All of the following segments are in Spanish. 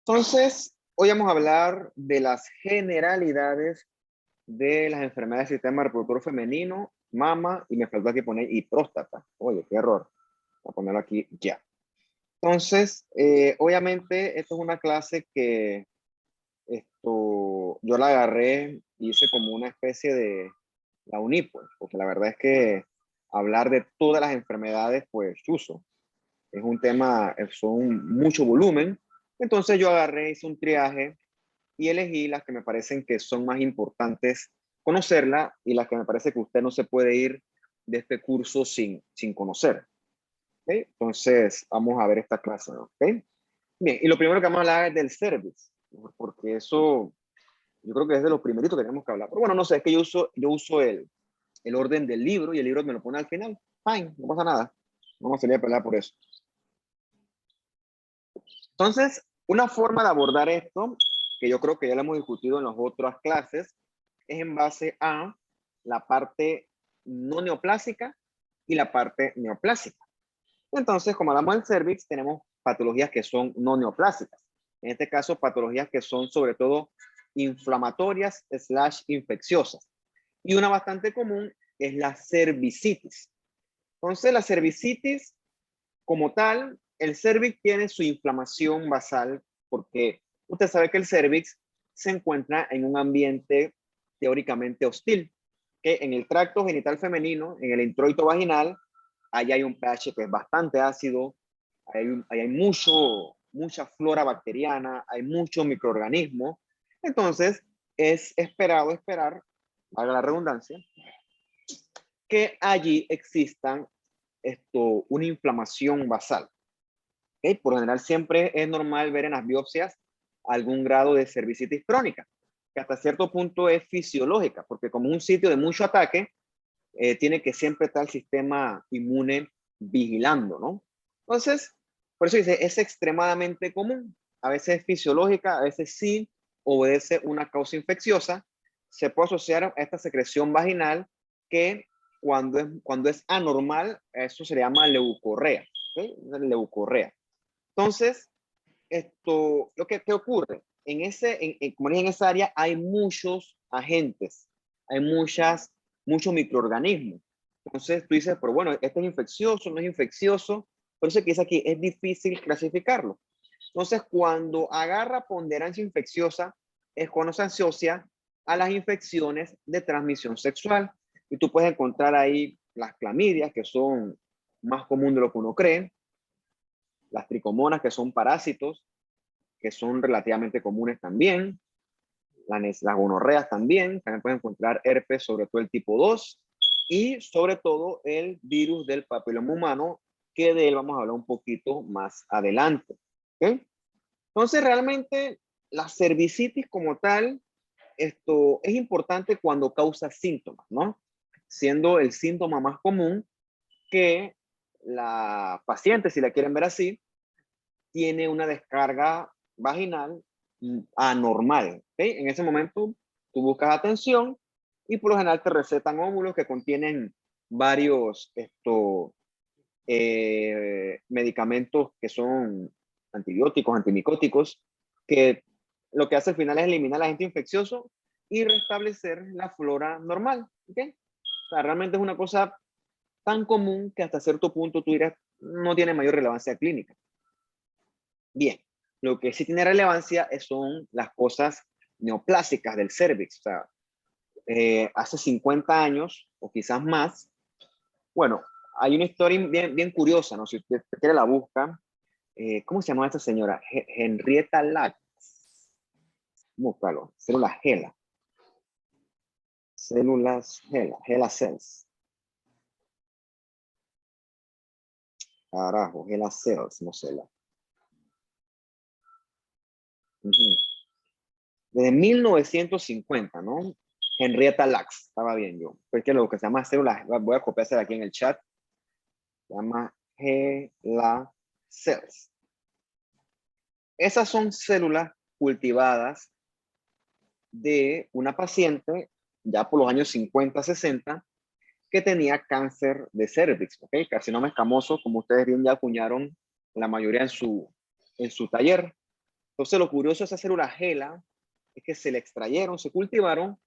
Entonces, hoy vamos a hablar de las generalidades de las enfermedades del sistema reproductor femenino, mama, y me faltó aquí poner y próstata. Oye, qué error. Voy a ponerlo aquí ya. Entonces, obviamente, esto es una clase que yo la agarré y hice como una especie de la uní, pues, porque la verdad es que hablar de todas las enfermedades, pues, chuzo. Es un tema, son mucho volumen. Entonces yo agarré, hice un triaje y elegí las que me parecen que son más importantes conocerla y las que me parece que usted no se puede ir de este curso sin conocer. ¿Okay? Entonces vamos a ver esta clase. ¿Okay? Bien, y lo primero que vamos a hablar es del cervix, porque eso yo creo que es de los primeritos que tenemos que hablar. Pero bueno, no sé, es que yo uso el orden del libro y el libro me lo pone al final. Fine, no pasa nada. No me sería pelear por eso. Entonces, una forma de abordar esto, que yo creo que ya lo hemos discutido en las otras clases, es en base a la parte no neoplásica y la parte neoplásica. Entonces, como hablamos del cervix, tenemos patologías que son no neoplásicas. En este caso, patologías que son sobre todo inflamatorias / infecciosas. Y una bastante común es la cervicitis. Entonces, la cervicitis como tal, el cervix tiene su inflamación basal porque usted sabe que el cervix se encuentra en un ambiente teóricamente hostil, que en el tracto genital femenino, en el introito vaginal, ahí hay un pH que es bastante ácido, ahí hay mucha flora bacteriana, hay muchos microorganismos. Entonces, es esperar, valga la redundancia, que allí existan una inflamación basal. ¿Okay? Por lo general siempre es normal ver en las biopsias algún grado de cervicitis crónica, que hasta cierto punto es fisiológica, porque como un sitio de mucho ataque, tiene que siempre estar el sistema inmune vigilando, ¿no? Entonces, por eso dice, es extremadamente común. A veces es fisiológica, a veces sí obedece una causa infecciosa. Se puede asociar a esta secreción vaginal que cuando es anormal, eso se llama leucorrea. ¿Okay? Leucorrea. Entonces, ¿qué ocurre? Como dije, en esa área hay muchos agentes, hay muchos microorganismos. Entonces tú dices, pero bueno, ¿este es infeccioso, no es infeccioso? Por eso que dice aquí, es difícil clasificarlo. Entonces, cuando agarra ponderancia infecciosa, es cuando se asocia a las infecciones de transmisión sexual. Y tú puedes encontrar ahí las clamidias, que son más comunes de lo que uno cree, las tricomonas, que son parásitos, que son relativamente comunes también, las gonorreas también pueden encontrar herpes, sobre todo el tipo 2, y sobre todo el virus del papiloma humano, que de él vamos a hablar un poquito más adelante. ¿Okay? Entonces, realmente, la cervicitis como tal, esto es importante cuando causa síntomas, ¿no? Siendo el síntoma más común que la paciente, si la quieren ver así, tiene una descarga vaginal anormal. ¿Okay? En ese momento tú buscas atención y por lo general te recetan óvulos que contienen varios medicamentos que son antibióticos, antimicóticos, que lo que hace al final es eliminar el agente infeccioso y restablecer la flora normal. ¿Okay? O sea, realmente es una cosa tan común que hasta cierto punto tú dirás, no tiene mayor relevancia clínica. Bien, lo que sí tiene relevancia son las cosas neoplásicas del cervix. O sea, hace 50 años o quizás más, bueno, hay una historia bien curiosa, ¿no? Si usted quiere la busca. ¿Cómo se llama esta señora? Henrietta Lacks. Búscalo. Células HeLa. Células HeLa. HeLa cells. Carajo, HeLa cells, no sé. Desde 1950, ¿no? Henrietta Lacks, estaba bien yo. Porque lo que se llama células, voy a copiársela aquí en el chat, se llama HeLa cells. Esas son células cultivadas de una paciente ya por los años 50, 60, que tenía cáncer de cervix, ¿ok? Carcinoma escamoso, como ustedes bien ya acuñaron la mayoría en su taller. Entonces, lo curioso de esa célula HeLa es que se le extrayeron, se cultivaron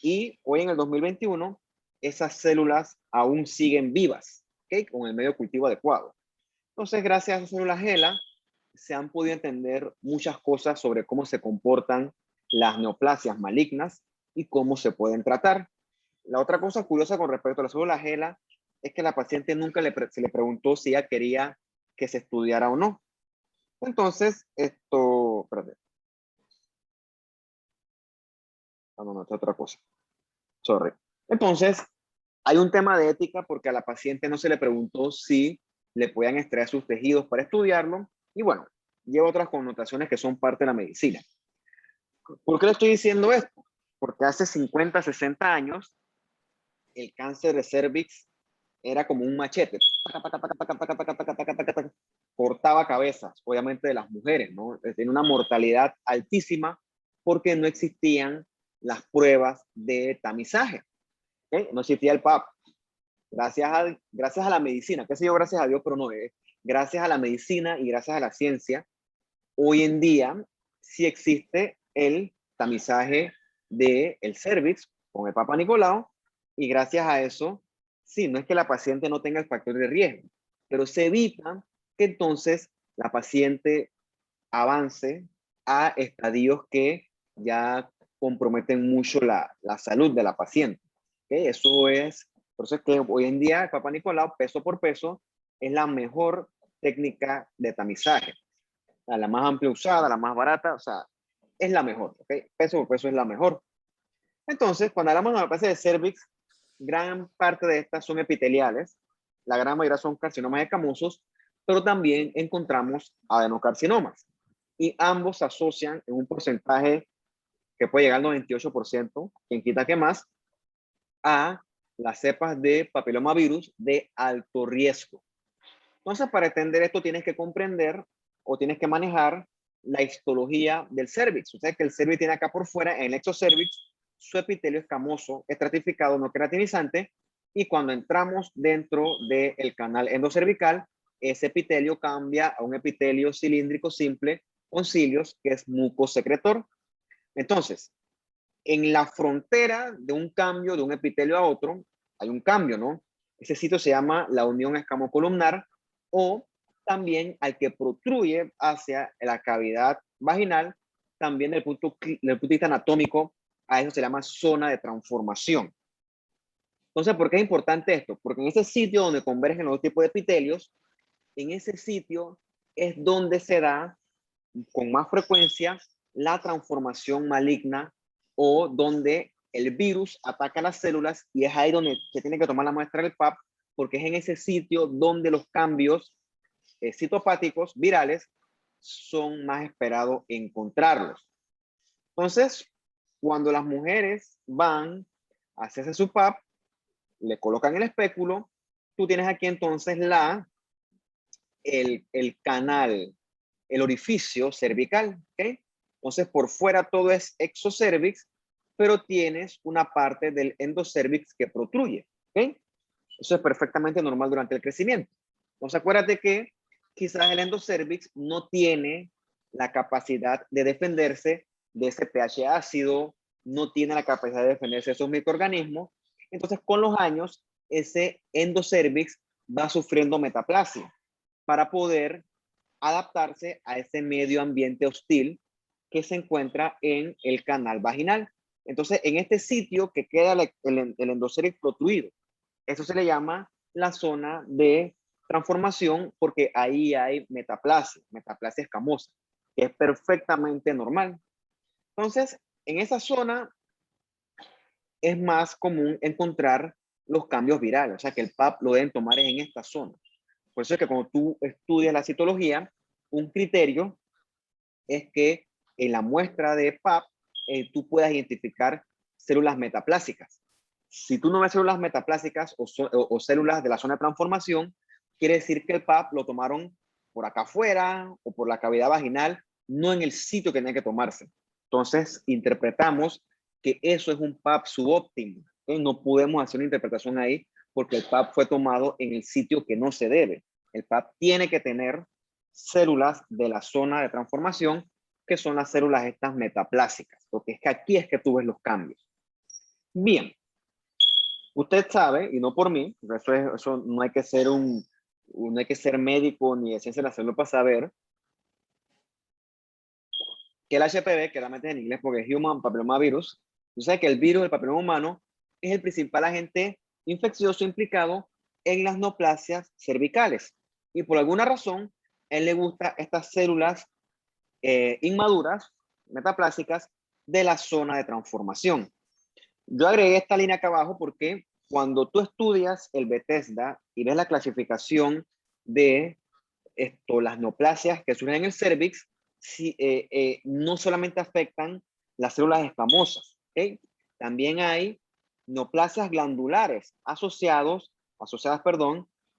y hoy en el 2021 esas células aún siguen vivas, ¿ok? Con el medio de cultivo adecuado. Entonces, gracias a esas células HeLa se han podido entender muchas cosas sobre cómo se comportan las neoplasias malignas y cómo se pueden tratar. La otra cosa curiosa con respecto a las células HeLa es que la paciente nunca se le preguntó si ella quería que se estudiara o no. Entonces, espérate. No, es otra cosa. Sorry. Entonces, hay un tema de ética porque a la paciente no se le preguntó si le podían extraer sus tejidos para estudiarlo. Y bueno, lleva otras connotaciones que son parte de la medicina. ¿Por qué le estoy diciendo esto? Porque hace 50, 60 años, el cáncer de cervix era como un machete. Cortaba cabezas, obviamente de las mujeres, ¿no? Tiene una mortalidad altísima porque no existían las pruebas de tamizaje. ¿Okay? No existía el PAP. Gracias a la medicina, qué sé yo, gracias a Dios, pero no es. Gracias a la medicina y gracias a la ciencia, hoy en día sí existe el tamizaje del cervix con el Papa Nicolau y gracias a eso, sí, no es que la paciente no tenga el factor de riesgo, pero se evita que entonces la paciente avance a estadios que ya comprometen mucho la salud de la paciente. ¿Okay? Eso es, por eso es que hoy en día el Papa Nicolau, peso por peso, es la mejor técnica de tamizaje. La más amplia usada, la más barata, o sea, es la mejor. ¿Okay? Peso por peso es la mejor. Entonces, cuando hablamos de neoplasia de cervix, gran parte de estas son epiteliales, la gran mayoría son carcinomas escamosos, pero también encontramos adenocarcinomas. Y ambos se asocian en un porcentaje que puede llegar al 98%, quien quita que más, a las cepas de papilomavirus de alto riesgo. Entonces, para entender esto, tienes que comprender o tienes que manejar la histología del cervix. O sea, que el cervix tiene acá por fuera, en el exocervix, su epitelio escamoso, estratificado, no queratinizante, y cuando entramos dentro del canal endocervical, ese epitelio cambia a un epitelio cilíndrico simple con cilios, que es mucosecretor. Entonces, en la frontera de un cambio de un epitelio a otro, hay un cambio, ¿no? Ese sitio se llama la unión escamocolumnar o también al que protruye hacia la cavidad vaginal, también del punto de vista anatómico, a eso se llama zona de transformación. Entonces, ¿por qué es importante esto? Porque en ese sitio donde convergen los tipos de epitelios, en ese sitio es donde se da con más frecuencia la transformación maligna o donde el virus ataca las células y es ahí donde se tiene que tomar la muestra del PAP porque es en ese sitio donde los cambios citopáticos virales son más esperados encontrarlos. Entonces, cuando las mujeres van a hacerse su PAP, le colocan el espéculo, tú tienes aquí entonces el canal, el orificio cervical, ¿ok? Entonces, por fuera todo es exocervix, pero tienes una parte del endocervix que protruye, ¿ok? Eso es perfectamente normal durante el crecimiento. Entonces, acuérdate que quizás el endocervix no tiene la capacidad de defenderse de ese pH ácido, no tiene la capacidad de defenderse de esos microorganismos. Entonces, con los años, ese endocervix va sufriendo metaplasia para poder adaptarse a ese medio ambiente hostil que se encuentra en el canal vaginal. Entonces, en este sitio que queda el endocervix protruido, eso se le llama la zona de transformación porque ahí hay metaplasia escamosa, que es perfectamente normal. Entonces, en esa zona es más común encontrar los cambios virales, o sea que el PAP lo deben tomar en esta zona. Por eso es que cuando tú estudias la citología, un criterio es que en la muestra de PAP tú puedas identificar células metaplásicas. Si tú no ves células metaplásicas o células de la zona de transformación, quiere decir que el PAP lo tomaron por acá afuera o por la cavidad vaginal, no en el sitio que tenía que tomarse. Entonces, interpretamos que eso es un PAP subóptimo. No podemos hacer una interpretación ahí porque el PAP fue tomado en el sitio que no se debe. El PAP tiene que tener células de la zona de transformación que son las células estas metaplásicas, porque es que aquí es que tú ves los cambios. Bien, usted sabe, y no por mí, eso no hay que ser no hay que ser médico ni de ciencia de la salud para saber que el HPV, que realmente es en inglés porque es Human Papillomavirus, tú sabes que el virus del papiloma humano es el principal agente infeccioso implicado en las neoplasias cervicales. Y por alguna razón, a él le gusta estas células inmaduras, metaplásicas, de la zona de transformación. Yo agregué esta línea acá abajo porque cuando tú estudias el Bethesda y ves la clasificación de las neoplasias que surgen en el cervix, no solamente afectan las células escamosas, ¿okay? También hay neoplasias glandulares asociadas,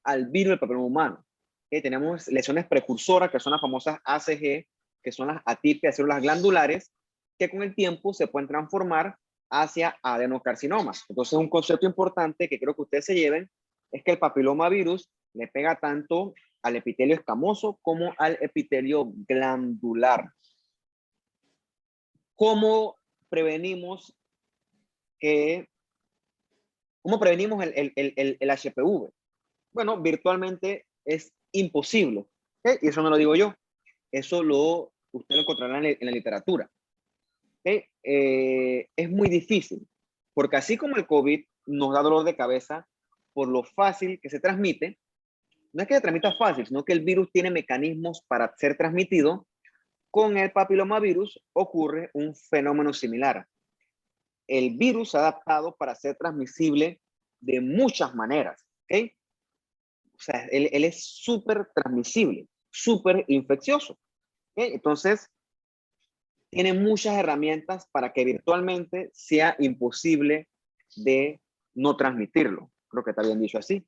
al virus del papiloma humano. ¿Okay? Tenemos lesiones precursoras, que son las famosas ACG, que son las atípicas células glandulares, que con el tiempo se pueden transformar hacia adenocarcinomas. Entonces, un concepto importante que creo que ustedes se lleven es que el papilomavirus le pega tanto al epitelio escamoso como al epitelio glandular. ¿Cómo prevenimos el HPV? Bueno, virtualmente es imposible. ¿Okay? Y eso no lo digo yo. Eso usted lo encontrará en la literatura. ¿Okay? Es muy difícil, porque así como el COVID nos da dolor de cabeza por lo fácil que se transmite, no es que se transmita fácil, sino que el virus tiene mecanismos para ser transmitido. Con el papilomavirus ocurre un fenómeno similar. El virus se ha adaptado para ser transmisible de muchas maneras. ¿Okay? O sea, él es súper transmisible, súper infeccioso. ¿Okay? Entonces, tiene muchas herramientas para que virtualmente sea imposible de no transmitirlo. Creo que está bien dicho así.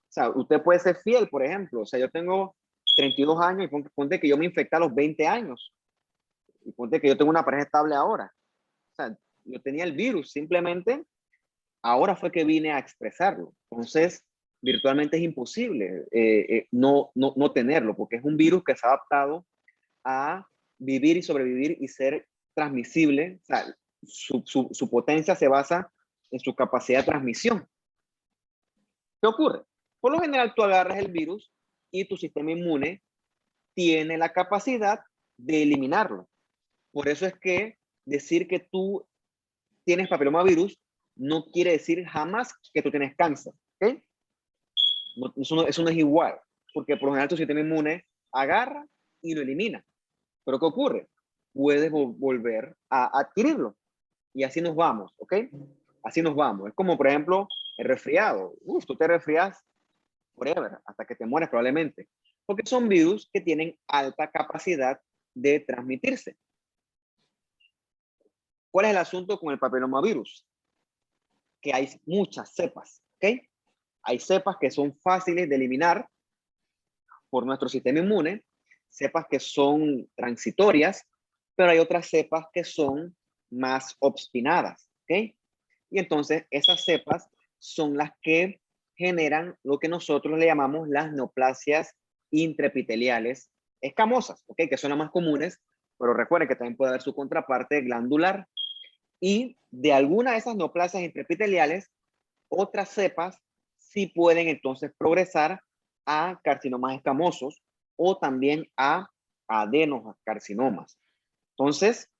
O sea, usted puede ser fiel, por ejemplo. O sea, yo tengo 32 años y ponte que yo me infecté a los 20 años. Y ponte que yo tengo una pareja estable ahora. O sea, yo tenía el virus, simplemente ahora fue que vine a expresarlo. Entonces, virtualmente es imposible no tenerlo, porque es un virus que se ha adaptado a vivir y sobrevivir y ser transmisible. O sea, su potencia se basa en su capacidad de transmisión. ¿Qué ocurre? Por lo general, tú agarras el virus y tu sistema inmune tiene la capacidad de eliminarlo. Por eso es que decir que tú tienes papilomavirus no quiere decir jamás que tú tienes cáncer. ¿Okay? No, eso no es igual, porque por lo general tu sistema inmune agarra y lo elimina. Pero ¿qué ocurre? Puedes volver a adquirirlo. Y así nos vamos, ¿ok? Así nos vamos. Es como, por ejemplo, el resfriado. Tú te resfrías forever, hasta que te mueres probablemente. Porque son virus que tienen alta capacidad de transmitirse. ¿Cuál es el asunto con el papilomavirus? Que hay muchas cepas, ¿ok? Hay cepas que son fáciles de eliminar por nuestro sistema inmune, cepas que son transitorias, pero hay otras cepas que son más obstinadas, ¿ok? Y entonces esas cepas son las que generan lo que nosotros le llamamos las neoplasias intraepiteliales escamosas, ¿ok? Que son las más comunes, pero recuerden que también puede haber su contraparte glandular. Y de alguna de esas neoplasias intraepiteliales, otras cepas sí pueden entonces progresar a carcinomas escamosos o también a adenocarcinomas. Entonces,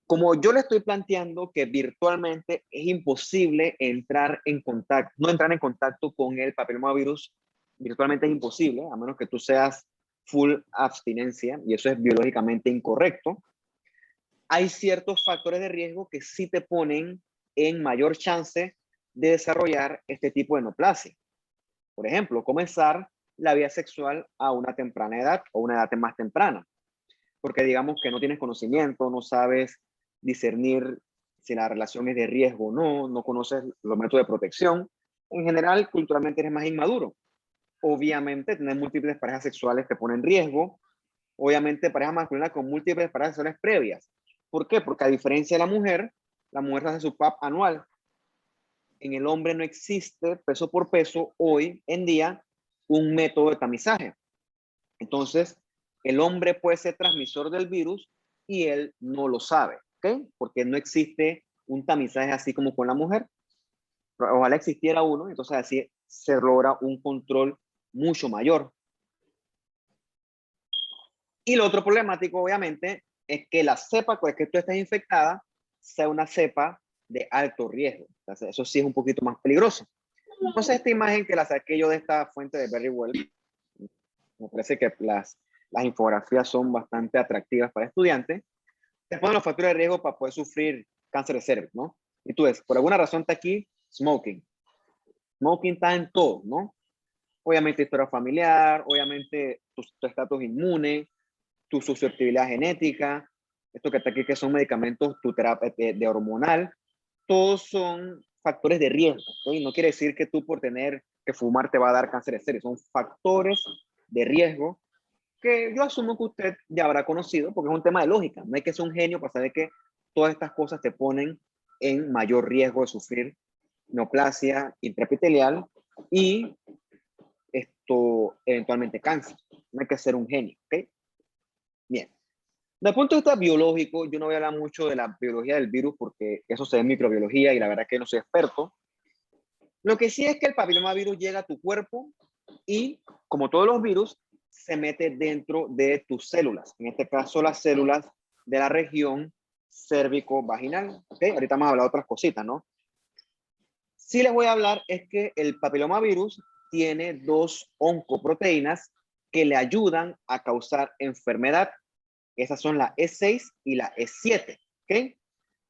como yo le estoy planteando que virtualmente es imposible no entrar en contacto con el papilomavirus, virtualmente es imposible, a menos que tú seas full abstinencia, y eso es biológicamente incorrecto. Hay ciertos factores de riesgo que sí te ponen en mayor chance de desarrollar este tipo de neoplasia. Por ejemplo, comenzar la vida sexual a una temprana edad o una edad más temprana, porque digamos que no tienes conocimiento, no sabes discernir si la relación es de riesgo o no, no conoces los métodos de protección. En general, culturalmente eres más inmaduro. Obviamente, tener múltiples parejas sexuales te pone en riesgo. Obviamente, parejas masculinas con múltiples parejas sexuales previas. ¿Por qué? Porque a diferencia de la mujer hace su PAP anual. En el hombre no existe peso por peso hoy en día un método de tamizaje. Entonces, el hombre puede ser transmisor del virus y él no lo sabe, ¿ok? Porque no existe un tamizaje así como con la mujer. Ojalá existiera uno, entonces así se logra un control mucho mayor. Y lo otro problemático, obviamente, es que la cepa con la que tú estés infectada sea una cepa de alto riesgo. Entonces, eso sí es un poquito más peligroso. Entonces, esta imagen que la saqué yo de esta fuente de Verywell, me parece que las infografías son bastante atractivas para estudiantes. Te ponen los factores de riesgo para poder sufrir cáncer de cervix, ¿no? Y tú ves, por alguna razón está aquí smoking. Smoking está en todo, ¿no? Obviamente historia familiar, obviamente tu estatus inmune, tu susceptibilidad genética, esto que está aquí que son medicamentos, tu terapia de hormonal, todos son factores de riesgo, ¿sí? No quiere decir que tú por tener que fumar te va a dar cáncer de cervix, son factores de riesgo que yo asumo que usted ya habrá conocido porque es un tema de lógica, no hay que ser un genio para saber que todas estas cosas te ponen en mayor riesgo de sufrir neoplasia intraepitelial y esto eventualmente cáncer. No hay que ser un genio, ¿ok? Bien. Desde el punto de vista biológico, yo no voy a hablar mucho de la biología del virus porque eso se ve en microbiología y la verdad que no soy experto. Lo que sí es que el papilomavirus llega a tu cuerpo y, como todos los virus, se mete dentro de tus células. En este caso, las células de la región cérvico-vaginal. ¿Okay? Ahorita vamos a hablar de otras cositas, ¿no? Sí les voy a hablar es que el papilomavirus tiene dos oncoproteínas que le ayudan a causar enfermedad. Esas son la E6 y la E7. ¿Ok?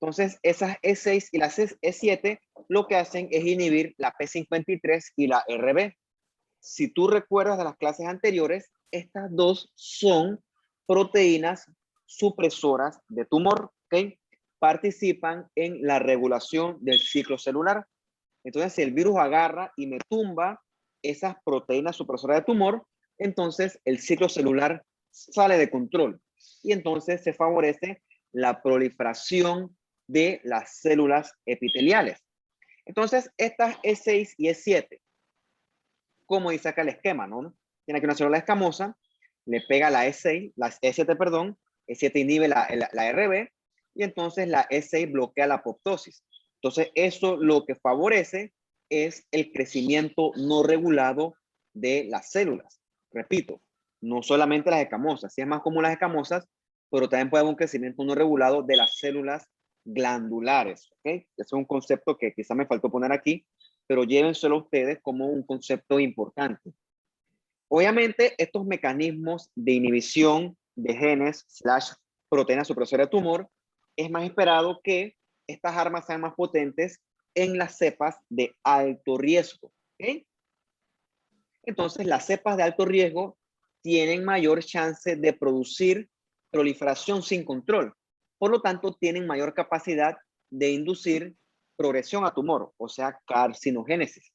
Entonces, esas E6 y las E7 lo que hacen es inhibir la P53 y la RB. Si tú recuerdas de las clases anteriores, estas dos son proteínas supresoras de tumor, ¿ok? Participan en la regulación del ciclo celular. Entonces, si el virus agarra y me tumba esas proteínas supresoras de tumor, entonces el ciclo celular sale de control y entonces se favorece la proliferación de las células epiteliales. Entonces, estas E6 y E7, como dice acá el esquema, ¿no? Tiene aquí una célula escamosa, le pega la E6, la E7, perdón, E7 inhibe la RB y entonces la E6 bloquea la apoptosis. Entonces, eso lo que favorece es el crecimiento no regulado de las células. Repito, no solamente las escamosas, sí es más común las escamosas, pero también puede haber un crecimiento no regulado de las células glandulares. ¿Okay? Ese es un concepto que quizá me faltó poner aquí, pero llévenselo ustedes como un concepto importante. Obviamente, estos mecanismos de inhibición de genes / proteínas supresoras de tumor es más esperado que estas armas sean más potentes en las cepas de alto riesgo. ¿Okay? Entonces, las cepas de alto riesgo tienen mayor chance de producir proliferación sin control. Por lo tanto, tienen mayor capacidad de inducir progresión a tumor, o sea, carcinogénesis.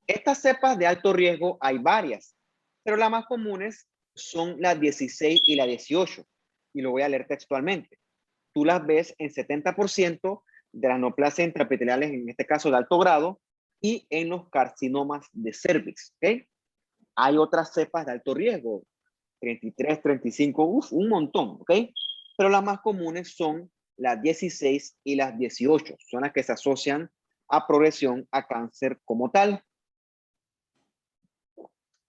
Estas cepas de alto riesgo hay varias, pero las más comunes son las 16 y la 18. Y lo voy a leer textualmente. Tú las ves en 70% de las neoplasias intraepiteliales, en este caso de alto grado, y en los carcinomas de cervix. ¿Okay? Hay otras cepas de alto riesgo, 33, 35, un montón. ¿Ok? Pero las más comunes son las 16 y las 18. Son las que se asocian a progresión a cáncer como tal.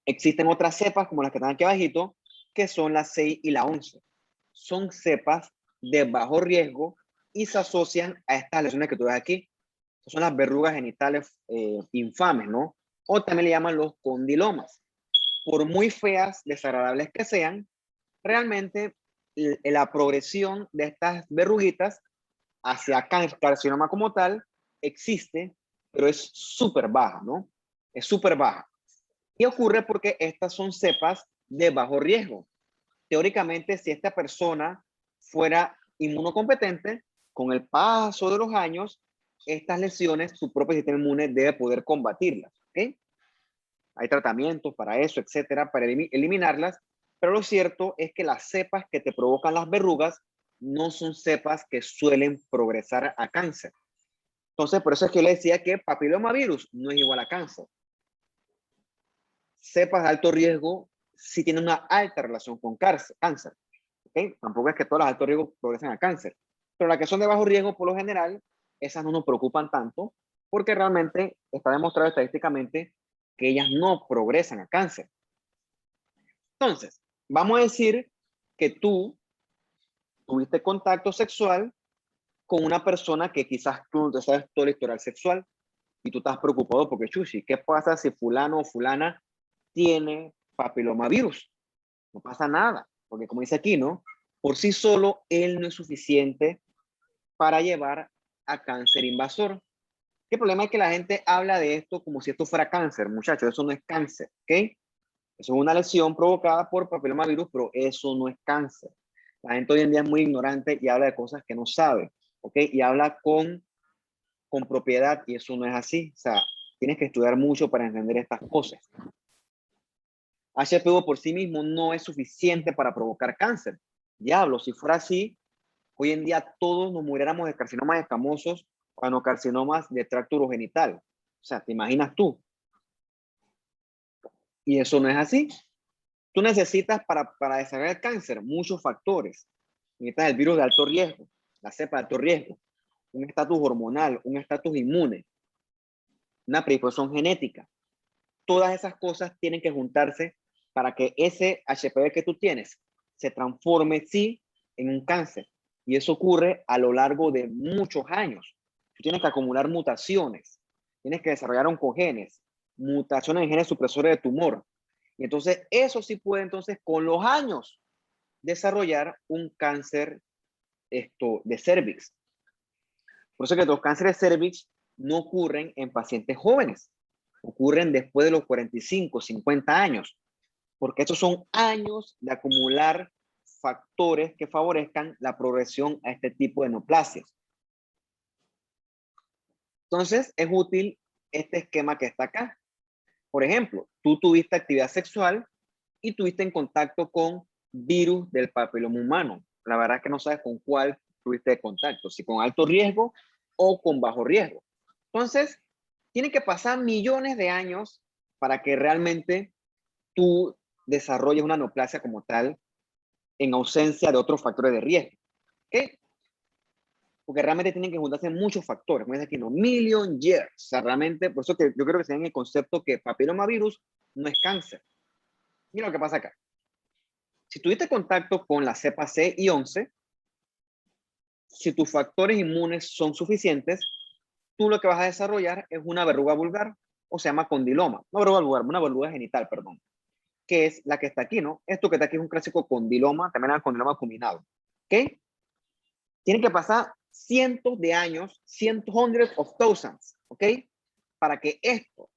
Existen otras cepas, como las que están aquí abajito, que son las 6 y la 11. Son cepas de bajo riesgo y se asocian a estas lesiones que tú ves aquí. Son las verrugas genitales infames, ¿no? O también le llaman los condilomas. Por muy feas, desagradables que sean, realmente la progresión de estas verruguitas hacia carcinoma como tal existe, pero es súper baja, ¿no? Es súper baja. Y ocurre porque estas son cepas de bajo riesgo. Teóricamente, si esta persona fuera inmunocompetente, con el paso de los años, estas lesiones, su propio sistema inmune debe poder combatirlas. ¿Okay? Hay tratamientos para eso, etcétera, para eliminarlas, pero lo cierto es que las cepas que te provocan las verrugas no son cepas que suelen progresar a cáncer. Entonces, por eso es que yo le decía que papilomavirus no es igual a cáncer. Cepas de alto riesgo sí tienen una alta relación con cáncer. ¿Okay? Tampoco es que todas las de alto riesgo progresen a cáncer, pero las que son de bajo riesgo, por lo general, esas no nos preocupan tanto, porque realmente está demostrado estadísticamente que ellas no progresan a cáncer. Entonces, vamos a decir que tú tuviste contacto sexual con una persona que quizás tú no sabes todo el historial sexual y tú estás preocupado porque, chuchi, ¿qué pasa si fulano o fulana tiene papilomavirus? No pasa nada, porque como dice aquí, ¿no? Por sí solo, él no es suficiente para llevar a cáncer invasor. ¿Qué problema es que la gente habla de esto como si esto fuera cáncer? Muchachos, eso no es cáncer, ¿ok? Eso es una lesión provocada por papilomavirus, pero eso no es cáncer. La gente hoy en día es muy ignorante y habla de cosas que no sabe, ¿ok? Y habla con propiedad y eso no es así. O sea, tienes que estudiar mucho para entender estas cosas. HPV por sí mismo no es suficiente para provocar cáncer. Diablo, si fuera así, hoy en día todos nos muriéramos de carcinomas escamosos o anocarcinomas de tracto urogenital. O sea, ¿te imaginas tú? Y eso no es así. Tú necesitas para desarrollar el cáncer muchos factores. Necesitas el virus de alto riesgo, la cepa de alto riesgo, un estatus hormonal, un estatus inmune, una predisposición genética. Todas esas cosas tienen que juntarse para que ese HPV que tú tienes se transforme, sí, en un cáncer. Y eso ocurre a lo largo de muchos años. Tú tienes que acumular mutaciones, tienes que desarrollar oncogenes, mutaciones en genes supresores de tumor. Y entonces eso sí puede entonces con los años desarrollar un cáncer de cervix. Por eso que los cánceres de cervix no ocurren en pacientes jóvenes, ocurren después de los 45, 50 años, porque estos son años de acumular factores que favorezcan la progresión a este tipo de neoplasias. Entonces, es útil este esquema que está acá. Por ejemplo, tú tuviste actividad sexual y tuviste en contacto con virus del papiloma humano. La verdad es que no sabes con cuál tuviste contacto, si con alto riesgo o con bajo riesgo. Entonces, tiene que pasar millones de años para que realmente tú desarrolles una neoplasia como tal en ausencia de otros factores de riesgo. ¿Okay? Porque realmente tienen que juntarse muchos factores, como dice aquí, no, million years. O sea, realmente, por eso que yo creo que se den el concepto que papilomavirus no es cáncer. Mira lo que pasa acá. Si tuviste contacto con la cepa C y 11, si tus factores inmunes son suficientes, tú lo que vas a desarrollar es una verruga vulgar, o se llama condiloma. No verruga vulgar, una verruga genital, perdón, que es la que está aquí, ¿no? Esto que está aquí es un clásico condiloma, también el condiloma combinado. ¿Ok? Tienen que pasar cientos de años, cientos, hundreds of thousands, ¿ok? Para que esto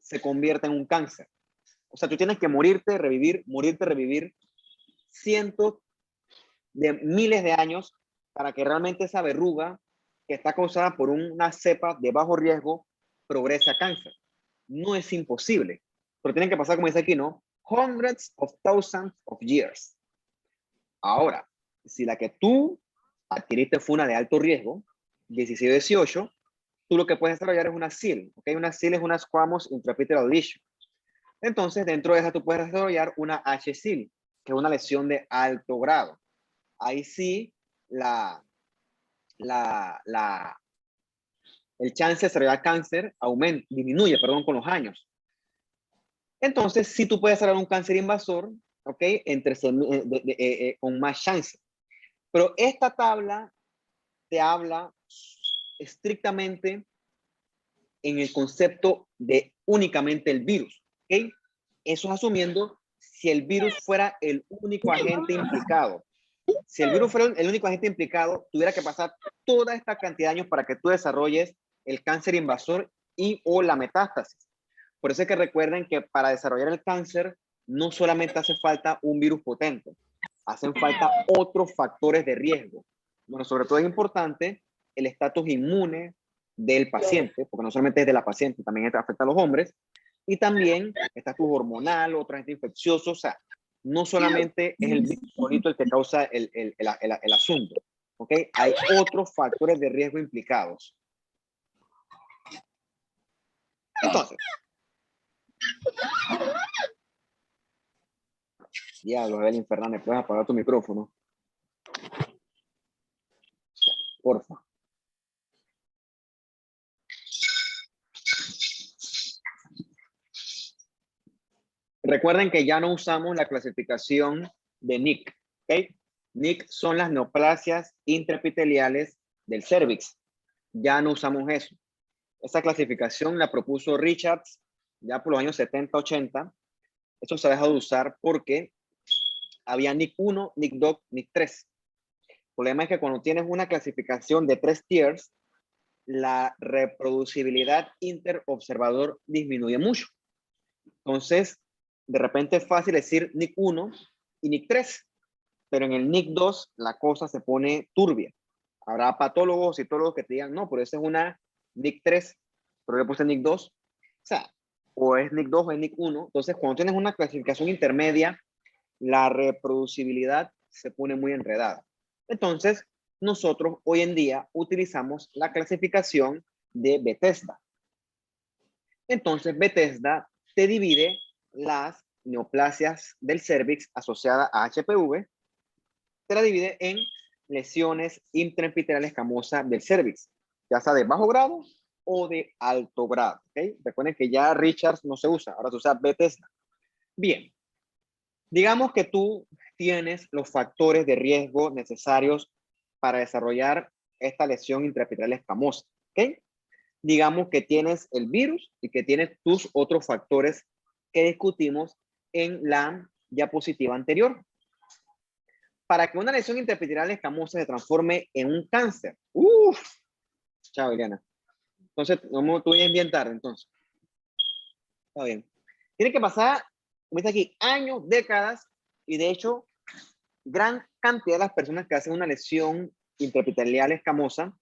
se convierta en un cáncer. O sea, tú tienes que morirte, revivir cientos de miles de años para que realmente esa verruga que está causada por una cepa de bajo riesgo progrese a cáncer. No es imposible, pero tienen que pasar, como dice aquí, ¿no? Hundreds of thousands of years. Ahora, si la que tú adquiriste fue una de alto riesgo, 16 o 18, tú lo que puedes desarrollar es una SIL, ¿ok? Una SIL es una Squamous Intraepithelial Lesion. Entonces, dentro de esa tú puedes desarrollar una HSIL, que es una lesión de alto grado. Ahí sí, el chance de desarrollar cáncer disminuye, perdón, con los años. Entonces, sí tú puedes desarrollar un cáncer invasor, ¿ok? Con más chance. Pero esta tabla te habla estrictamente en el concepto de únicamente el virus, ¿ok? Eso es asumiendo si el virus fuera el único agente implicado. Si el virus fuera el único agente implicado, tuviera que pasar toda esta cantidad de años para que tú desarrolles el cáncer invasor y o la metástasis. Por eso es que recuerden que para desarrollar el cáncer no solamente hace falta un virus potente, hacen falta otros factores de riesgo. Bueno, sobre todo es importante el estatus inmune del paciente, porque no solamente es de la paciente, también afecta a los hombres, y también estatus hormonal, otro agente infeccioso, o sea, no solamente es el virus solito el que causa el asunto, ¿ok? Hay otros factores de riesgo implicados. Entonces, Diablo, Evelyn Fernández, ¿puedes apagar tu micrófono? Porfa. Recuerden que ya no usamos la clasificación de Nick, ¿ok? Nick son las neoplasias intraepiteliales del cervix. Ya no usamos eso. Esa clasificación la propuso Richards ya por los años 70, 80. Eso se ha dejado de usar porque había Nick 1, Nick 2, Nick 3. El problema es que cuando tienes una clasificación de 3 tiers, la reproducibilidad interobservador disminuye mucho. Entonces, de repente es fácil decir Nick 1 y Nick 3, pero en el Nick 2 la cosa se pone turbia. Habrá patólogos y tólogos que te digan, no, pero esa es una Nick 3, pero le puse Nick 2. O sea, o es Nick 2 o es Nick 1. Entonces, cuando tienes una clasificación intermedia, la reproducibilidad se pone muy enredada. Entonces, nosotros hoy en día utilizamos la clasificación de Bethesda. Entonces, Bethesda te divide las neoplasias del cervix asociadas a HPV, te la divide en lesiones intraepiteliales escamosas del cervix, ya sea de bajo grado o de alto grado. ¿Okay? Recuerden que ya Richards no se usa, ahora se usa Bethesda. Bien, digamos que tú tienes los factores de riesgo necesarios para desarrollar esta lesión intraepitelial escamosa. ¿Ok? Digamos que tienes el virus y que tienes tus otros factores que discutimos en la diapositiva anterior. Para que una lesión intraepitelial escamosa se transforme en un cáncer. Chao, Eliana. Entonces, vamos, tú vienes bien tarde, entonces. Está bien. Tiene que pasar, como dice aquí, años, décadas, y de hecho, gran cantidad de las personas que hacen una lesión intraepitelial escamosa,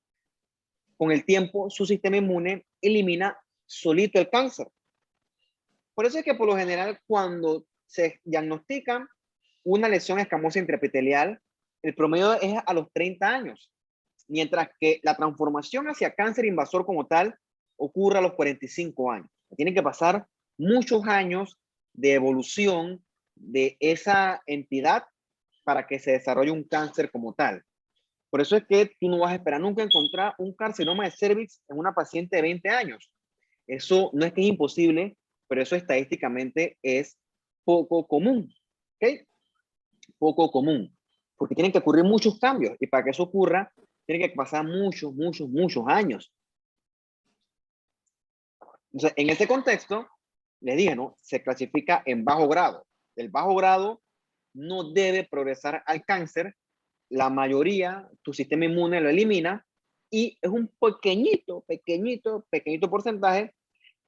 con el tiempo su sistema inmune elimina solito el cáncer. Por eso es que por lo general cuando se diagnostica una lesión escamosa intraepitelial, el promedio es a los 30 años, mientras que la transformación hacia cáncer invasor como tal ocurre a los 45 años. Tienen que pasar muchos años de evolución de esa entidad para que se desarrolle un cáncer como tal. Por eso es que tú no vas a esperar nunca encontrar un carcinoma de cervix en una paciente de 20 años. Eso no es que es imposible, pero eso estadísticamente es poco común. ¿Ok? Poco común. Porque tienen que ocurrir muchos cambios. Y para que eso ocurra, tiene que pasar muchos, muchos, muchos años. Entonces, en este contexto, les dije, ¿no? Se clasifica en bajo grado. El bajo grado no debe progresar al cáncer. La mayoría, tu sistema inmune lo elimina y es un pequeñito, pequeñito, pequeñito porcentaje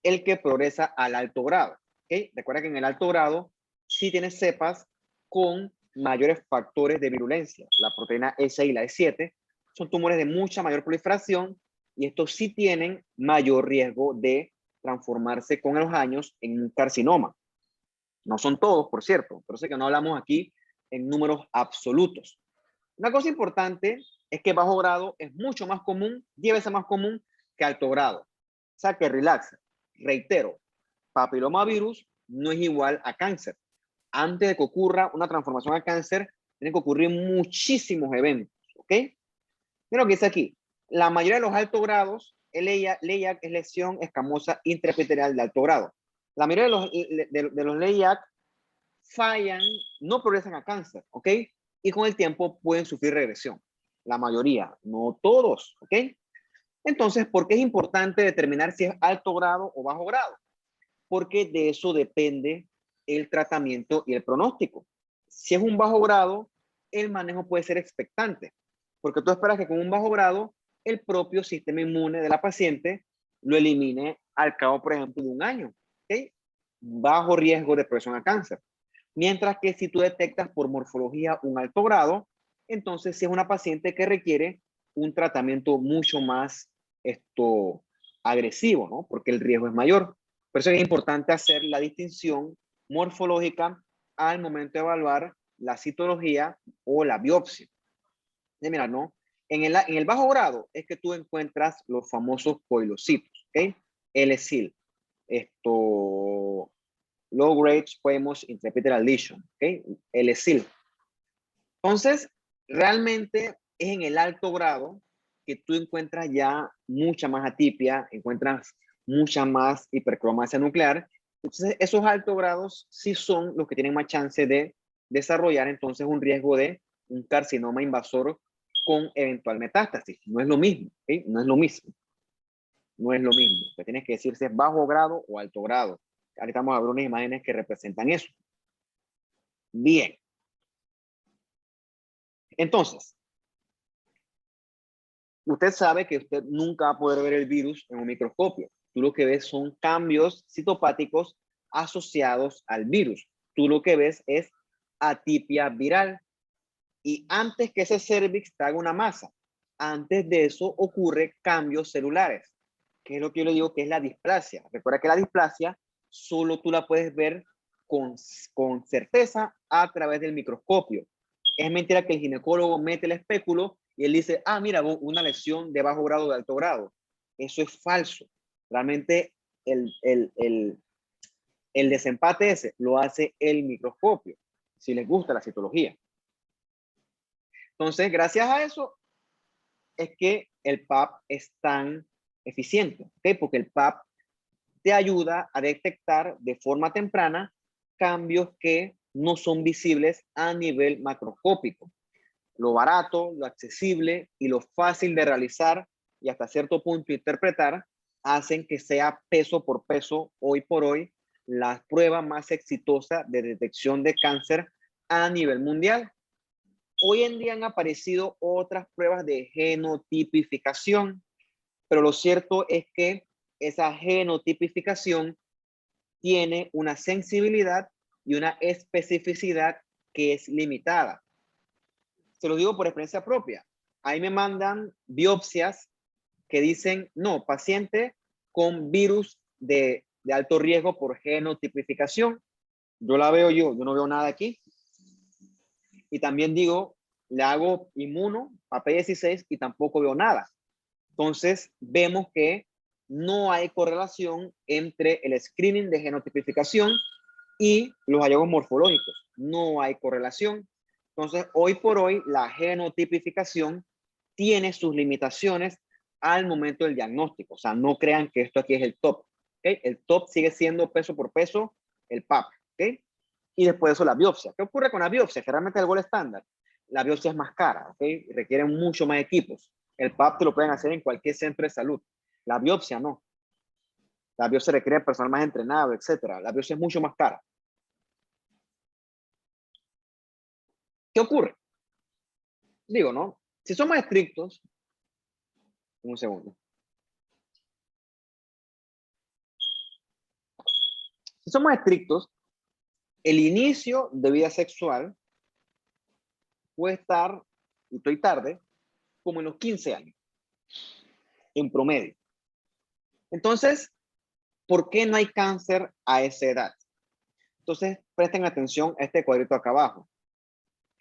el que progresa al alto grado. ¿Okay? Recuerda que en el alto grado sí tienes cepas con mayores factores de virulencia. La proteína E6 y la E7 son tumores de mucha mayor proliferación y estos sí tienen mayor riesgo de transformarse con los años en un carcinoma. No son todos, por cierto, por eso es que no hablamos aquí en números absolutos. Una cosa importante es que bajo grado es mucho más común, 10 veces más común que alto grado. O sea que relaxa. Reitero, papilomavirus no es igual a cáncer. Antes de que ocurra una transformación a cáncer, tienen que ocurrir muchísimos eventos. ¿Ok? Mira lo que dice aquí. La mayoría de los altos grados, LEIAC es lesión escamosa intraepitelial de alto grado. La mayoría de los LEIAC fallan, no progresan a cáncer, ¿ok? Y con el tiempo pueden sufrir regresión. La mayoría, no todos, ¿ok? Entonces, ¿por qué es importante determinar si es alto grado o bajo grado? Porque de eso depende el tratamiento y el pronóstico. Si es un bajo grado, el manejo puede ser expectante, porque tú esperas que con un bajo grado el propio sistema inmune de la paciente lo elimine al cabo, por ejemplo, de un año. ¿Okay? Bajo riesgo de progresión a cáncer. Mientras que si tú detectas por morfología un alto grado, entonces si es una paciente que requiere un tratamiento mucho más agresivo, ¿no? Porque el riesgo es mayor. Por eso es importante hacer la distinción morfológica al momento de evaluar la citología o la biopsia. Mira, ¿no? En el bajo grado es que tú encuentras los famosos poilocitos, ¿ok? L-sil. low grade squamous intraepithelial lesion, ¿ok? LSIL. Entonces, realmente es en el alto grado que tú encuentras ya mucha más atipia, encuentras mucha más hipercromasia nuclear. Entonces, esos altos grados sí son los que tienen más chance de desarrollar entonces un riesgo de un carcinoma invasor con eventual metástasis. No es lo mismo, ¿ok? No es lo mismo. No es lo mismo. Te tienes que decir si es bajo grado o alto grado. Ahorita vamos a ver unas imágenes que representan eso. Bien. Entonces, usted sabe que usted nunca va a poder ver el virus en un microscopio. Tú lo que ves son cambios citopáticos asociados al virus. Tú lo que ves es atipia viral. Y antes que ese cervix te haga una masa, antes de eso ocurre cambios celulares, que es lo que yo le digo que es la displasia. Recuerda que la displasia solo tú la puedes ver con certeza a través del microscopio. Es mentira que el ginecólogo mete el espéculo y él dice, ah, mira, una lesión de bajo grado, de alto grado. Eso es falso. Realmente el desempate ese lo hace el microscopio, si les gusta la citología. Entonces, gracias a eso es que el PAP es tan eficiente, ¿ok? Porque el PAP te ayuda a detectar de forma temprana cambios que no son visibles a nivel macroscópico. Lo barato, lo accesible y lo fácil de realizar y hasta cierto punto interpretar hacen que sea peso por peso hoy por hoy la prueba más exitosa de detección de cáncer a nivel mundial. Hoy en día han aparecido otras pruebas de genotipificación, pero lo cierto es que esa genotipificación tiene una sensibilidad y una especificidad que es limitada. Se lo digo por experiencia propia. Ahí me mandan biopsias que dicen, no, paciente con virus de alto riesgo por genotipificación. Yo la veo yo no veo nada aquí. Y también digo, le hago inmuno a P16 y tampoco veo nada. Entonces, vemos que no hay correlación entre el screening de genotipificación y los hallazgos morfológicos. No hay correlación. Entonces, hoy por hoy, la genotipificación tiene sus limitaciones al momento del diagnóstico. O sea, no crean que esto aquí es el top. ¿Okay? El top sigue siendo peso por peso el PAP. ¿Okay? Y después de eso la biopsia. ¿Qué ocurre con la biopsia? Que realmente es el gol estándar. La biopsia es más cara, ¿okay? Requieren mucho más equipos. El PAP te lo pueden hacer en cualquier centro de salud. La biopsia no. La biopsia requiere personal más entrenado, etcétera. La biopsia es mucho más cara. ¿Qué ocurre? Digo, ¿no? Si somos estrictos, un segundo. Si somos estrictos, el inicio de vida sexual puede estar, y estoy tarde, como en los 15 años, en promedio. Entonces, ¿por qué no hay cáncer a esa edad? Entonces, presten atención a este cuadrito acá abajo.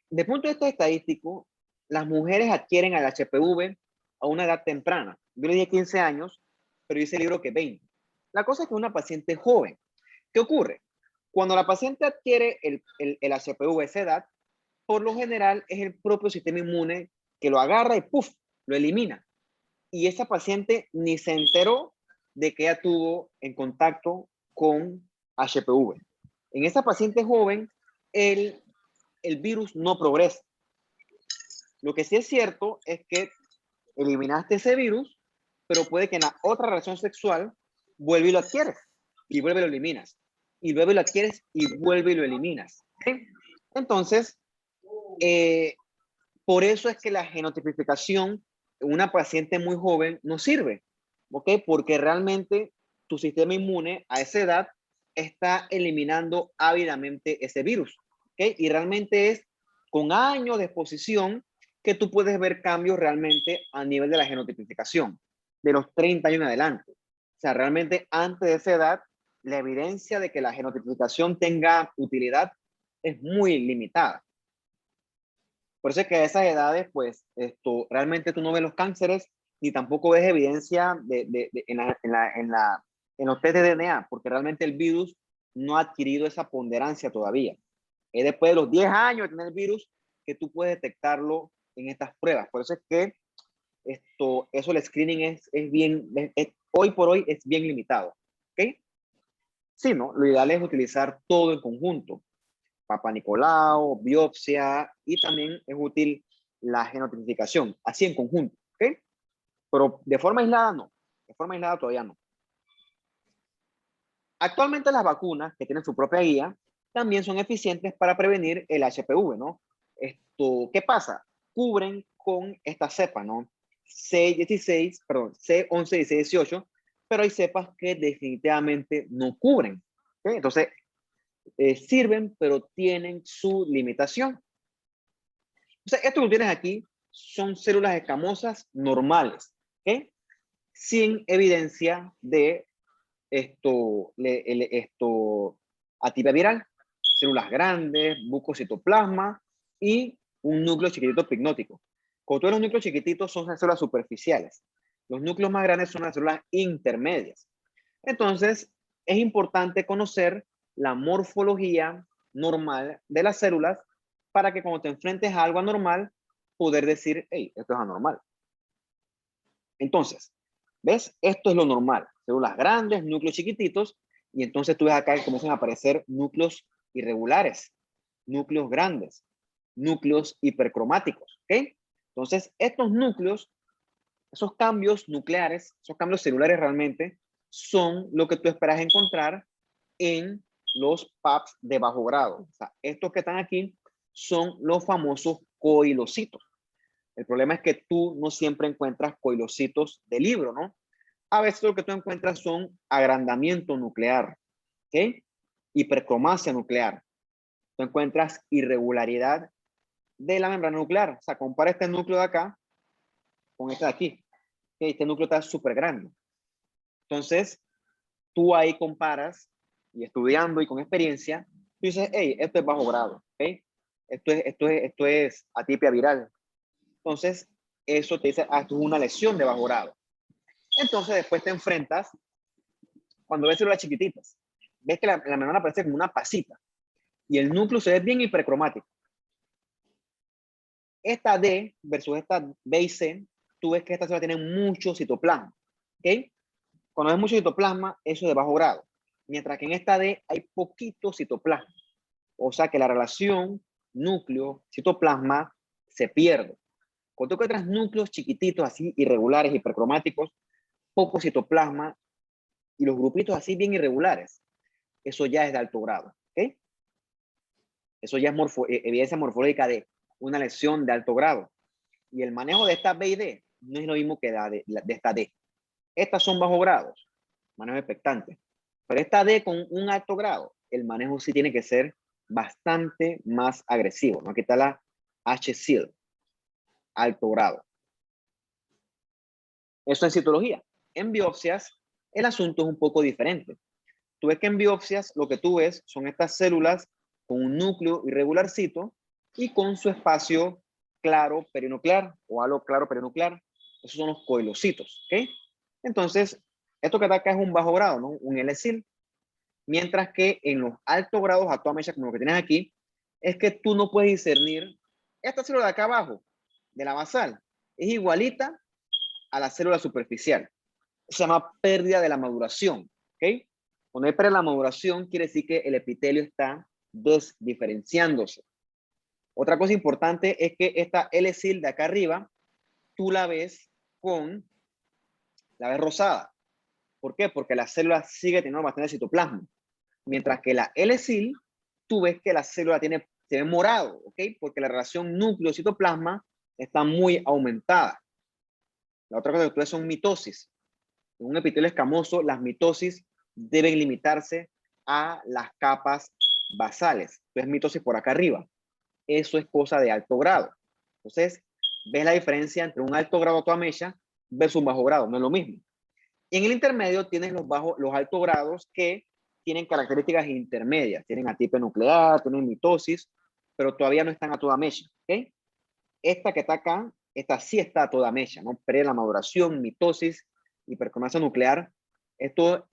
De punto de vista estadístico, las mujeres adquieren al HPV a una edad temprana. Yo le dije 15 años, pero dice el libro que 20. La cosa es que una paciente joven. ¿Qué ocurre? Cuando la paciente adquiere el HPV a esa edad, por lo general es el propio sistema inmune que lo agarra y ¡puf! Lo elimina. Y esa paciente ni se enteró de que ella tuvo en contacto con HPV. En esa paciente joven, el virus no progresa. Lo que sí es cierto es que eliminaste ese virus, pero puede que en la otra relación sexual vuelve y lo adquieres y vuelve y lo eliminas. Y vuelve y lo adquieres y vuelve y lo eliminas. ¿Sí? Entonces, por eso es que la genotipificación en una paciente muy joven no sirve. ¿Ok? Porque realmente tu sistema inmune a esa edad está eliminando ávidamente ese virus. ¿Ok? Y realmente es con años de exposición que tú puedes ver cambios realmente a nivel de la genotipificación, de los 30 años en adelante. O sea, realmente antes de esa edad, la evidencia de que la genotipificación tenga utilidad es muy limitada. Por eso es que a esas edades, pues, realmente tú no ves los cánceres, ni tampoco ves evidencia en los test de DNA, porque realmente el virus no ha adquirido esa ponderancia todavía. Es después de los 10 años de tener el virus que tú puedes detectarlo en estas pruebas. Por eso es que eso el screening es bien, hoy por hoy es bien limitado. ¿Ok? Sí, ¿no? Lo ideal es utilizar todo en conjunto. Papa Nicolau, biopsia, y también es útil la genotipificación, así en conjunto. ¿Ok? Pero de forma aislada no. De forma aislada todavía no. Actualmente las vacunas, que tienen su propia guía, también son eficientes para prevenir el HPV, ¿no? ¿Qué pasa? Cubren con esta cepa, ¿no? C16, perdón, C11, 16, 18, pero hay cepas que definitivamente no cubren. ¿Okay? Entonces, sirven, pero tienen su limitación. Entonces, esto que tienes aquí son células escamosas normales, ¿ok? Sin evidencia de atipia viral, células grandes, bucocitoplasma y un núcleo chiquitito picnótico. Como todos los núcleos chiquititos son las células superficiales. Los núcleos más grandes son las células intermedias. Entonces, es importante conocer la morfología normal de las células para que cuando te enfrentes a algo anormal, poder decir, hey, esto es anormal. Entonces, ¿ves? Esto es lo normal. Células grandes, núcleos chiquititos, y entonces tú ves acá que comienzan a aparecer núcleos irregulares, núcleos grandes, núcleos hipercromáticos, ¿ok? Entonces, estos núcleos, esos cambios nucleares, esos cambios celulares realmente, son lo que tú esperas encontrar en los PAPs de bajo grado. O sea, estos que están aquí son los famosos coilocitos. El problema es que tú no siempre encuentras coilocitos de libro, ¿no? A veces lo que tú encuentras son agrandamiento nuclear, ¿ok? Hipercromasia nuclear. Tú encuentras irregularidad de la membrana nuclear. O sea, compara este núcleo de acá con este de aquí. ¿Okay? Este núcleo está súper grande. Entonces, tú ahí comparas y estudiando y con experiencia, tú dices, hey, esto es bajo grado, ¿ok? Esto es atipia viral. Entonces, eso te dice, ah, esto es una lesión de bajo grado. Entonces, después te enfrentas, cuando ves células chiquititas, ves que la membrana parece como una pasita y el núcleo se ve bien hipercromático. Esta D versus esta B y C, tú ves que esta célula tiene mucho citoplasma, ¿ok? Cuando ves mucho citoplasma, eso es de bajo grado. Mientras que en esta D hay poquito citoplasma. O sea que la relación núcleo-citoplasma se pierde. Cuando tú encuentras núcleos chiquititos, así irregulares, hipercromáticos, poco citoplasma y los grupitos así bien irregulares, eso ya es de alto grado. ¿Ok? Eso ya es evidencia morfológica de una lesión de alto grado. Y el manejo de esta B y D no es lo mismo que de esta D. Estas son bajo grados, manejo expectante. Pero esta D con un alto grado, el manejo sí tiene que ser bastante más agresivo, ¿no? Aquí está la HSIL, alto grado. Eso en citología. En biopsias, el asunto es un poco diferente. Tú ves que en biopsias lo que tú ves son estas células con un núcleo irregularcito y con su espacio claro perinuclear o halo claro perinuclear. Esos son los coilocitos, ¿ok? Entonces, esto que está acá es un bajo grado, ¿no? Un L-sil. Mientras que en los altos grados a toda mecha, como lo que tienes aquí, es que tú no puedes discernir esta célula de acá abajo, de la basal, es igualita a la célula superficial. Se llama pérdida de la maduración, ¿ok? Cuando hay pérdida de la maduración, quiere decir que el epitelio está desdiferenciándose. Otra cosa importante es que esta L-sil de acá arriba, tú la ves rosada. ¿Por qué? Porque la célula sigue teniendo bastante citoplasma. Mientras que la L-sil, tú ves que la célula se ve morado, ¿ok? Porque la relación núcleo-citoplasma está muy aumentada. La otra cosa que tú ves son mitosis. En un epitelio escamoso, las mitosis deben limitarse a las capas basales. Entonces, mitosis por acá arriba. Eso es cosa de alto grado. Entonces, ves la diferencia entre un alto grado a toda mecha versus un bajo grado. No es lo mismo. Y en el intermedio tienes los altos grados que tienen características intermedias. Tienen atipia nuclear, tienen mitosis, pero todavía no están a toda mecha. ¿Okay? Esta que está acá, esta sí está a toda mecha, ¿no? Pre la maduración, mitosis, hipercromasia nuclear. Estas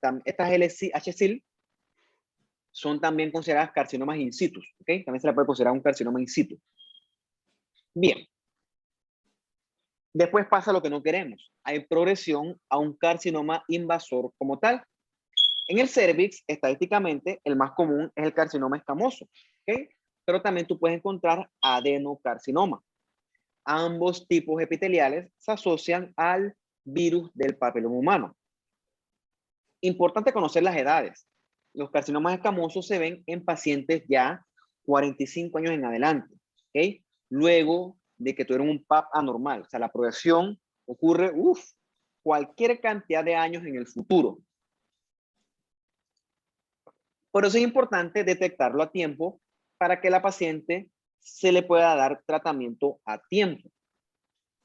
HSIL son también consideradas carcinomas in situ, ¿ok? También se le puede considerar un carcinoma in situ. Bien, después pasa lo que no queremos. Hay progresión a un carcinoma invasor como tal. En el cervix, estadísticamente, el más común es el carcinoma escamoso, ¿ok? Pero también tú puedes encontrar adenocarcinoma. Ambos tipos epiteliales se asocian al virus del papiloma humano. Importante conocer las edades. Los carcinomas escamosos se ven en pacientes ya 45 años en adelante, ¿ok? Luego de que tuvieron un PAP anormal. O sea, la progresión ocurre, cualquier cantidad de años en el futuro. Por eso es importante detectarlo a tiempo para que la paciente se le pueda dar tratamiento a tiempo.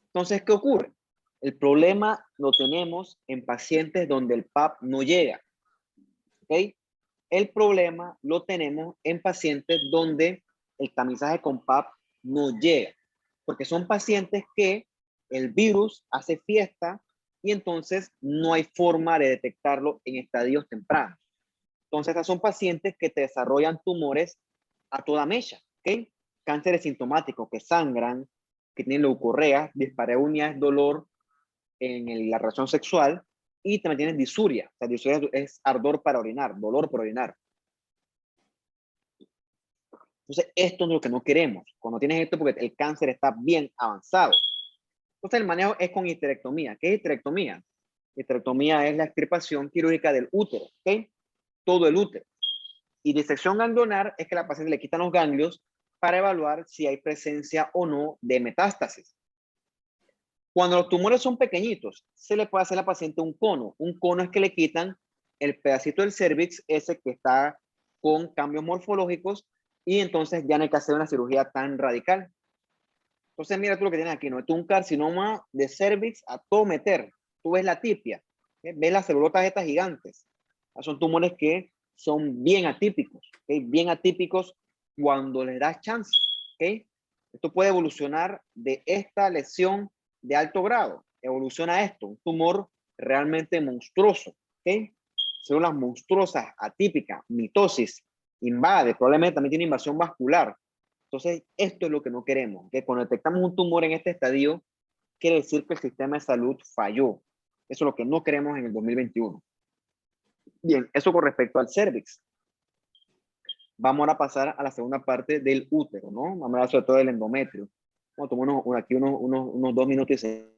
Entonces, ¿qué ocurre? El problema lo tenemos en pacientes donde el PAP no llega, ¿ok? El problema lo tenemos en pacientes donde el tamizaje con PAP no llega, porque son pacientes que el virus hace fiesta y entonces no hay forma de detectarlo en estadios tempranos. Entonces, estas son pacientes que te desarrollan tumores a toda mecha, ¿ok? Cánceres sintomáticos que sangran, que tienen leucorrea, dispareunia es dolor en la relación sexual y también tienen disuria. O sea, disuria es ardor para orinar, dolor por orinar. Entonces, esto es lo que no queremos. Cuando tienes esto, porque el cáncer está bien avanzado. Entonces, el manejo es con histerectomía. ¿Qué es histerectomía? Histerectomía es la extirpación quirúrgica del útero, ¿ok? Todo el útero. Y disección ganglionar es que la paciente le quitan los ganglios para evaluar si hay presencia o no de metástasis. Cuando los tumores son pequeñitos, se le puede hacer a la paciente un cono. Un cono es que le quitan el pedacito del cervix, ese que está con cambios morfológicos, y entonces ya no hay que hacer una cirugía tan radical. Entonces, mira tú lo que tienes aquí, ¿no? Esto es un carcinoma de cervix a todo meter. Tú ves la tipia, ves las celulotas estas gigantes. Son tumores que son bien atípicos, ¿okay? Bien atípicos cuando les das chance, ¿okay? Esto puede evolucionar de esta lesión de alto grado, evoluciona a esto, un tumor realmente monstruoso, ¿okay? Células monstruosas, atípicas, mitosis, invade, probablemente también tiene invasión vascular. Entonces, esto es lo que no queremos, que cuando detectamos un tumor en este estadio, quiere decir que el sistema de salud falló. Eso es lo que no queremos en el 2021. Bien, eso con respecto al cervix. Vamos ahora a pasar a la segunda parte del útero, ¿no? Vamos a hablar sobre todo del endometrio. Vamos a tomar aquí unos 2 minutos y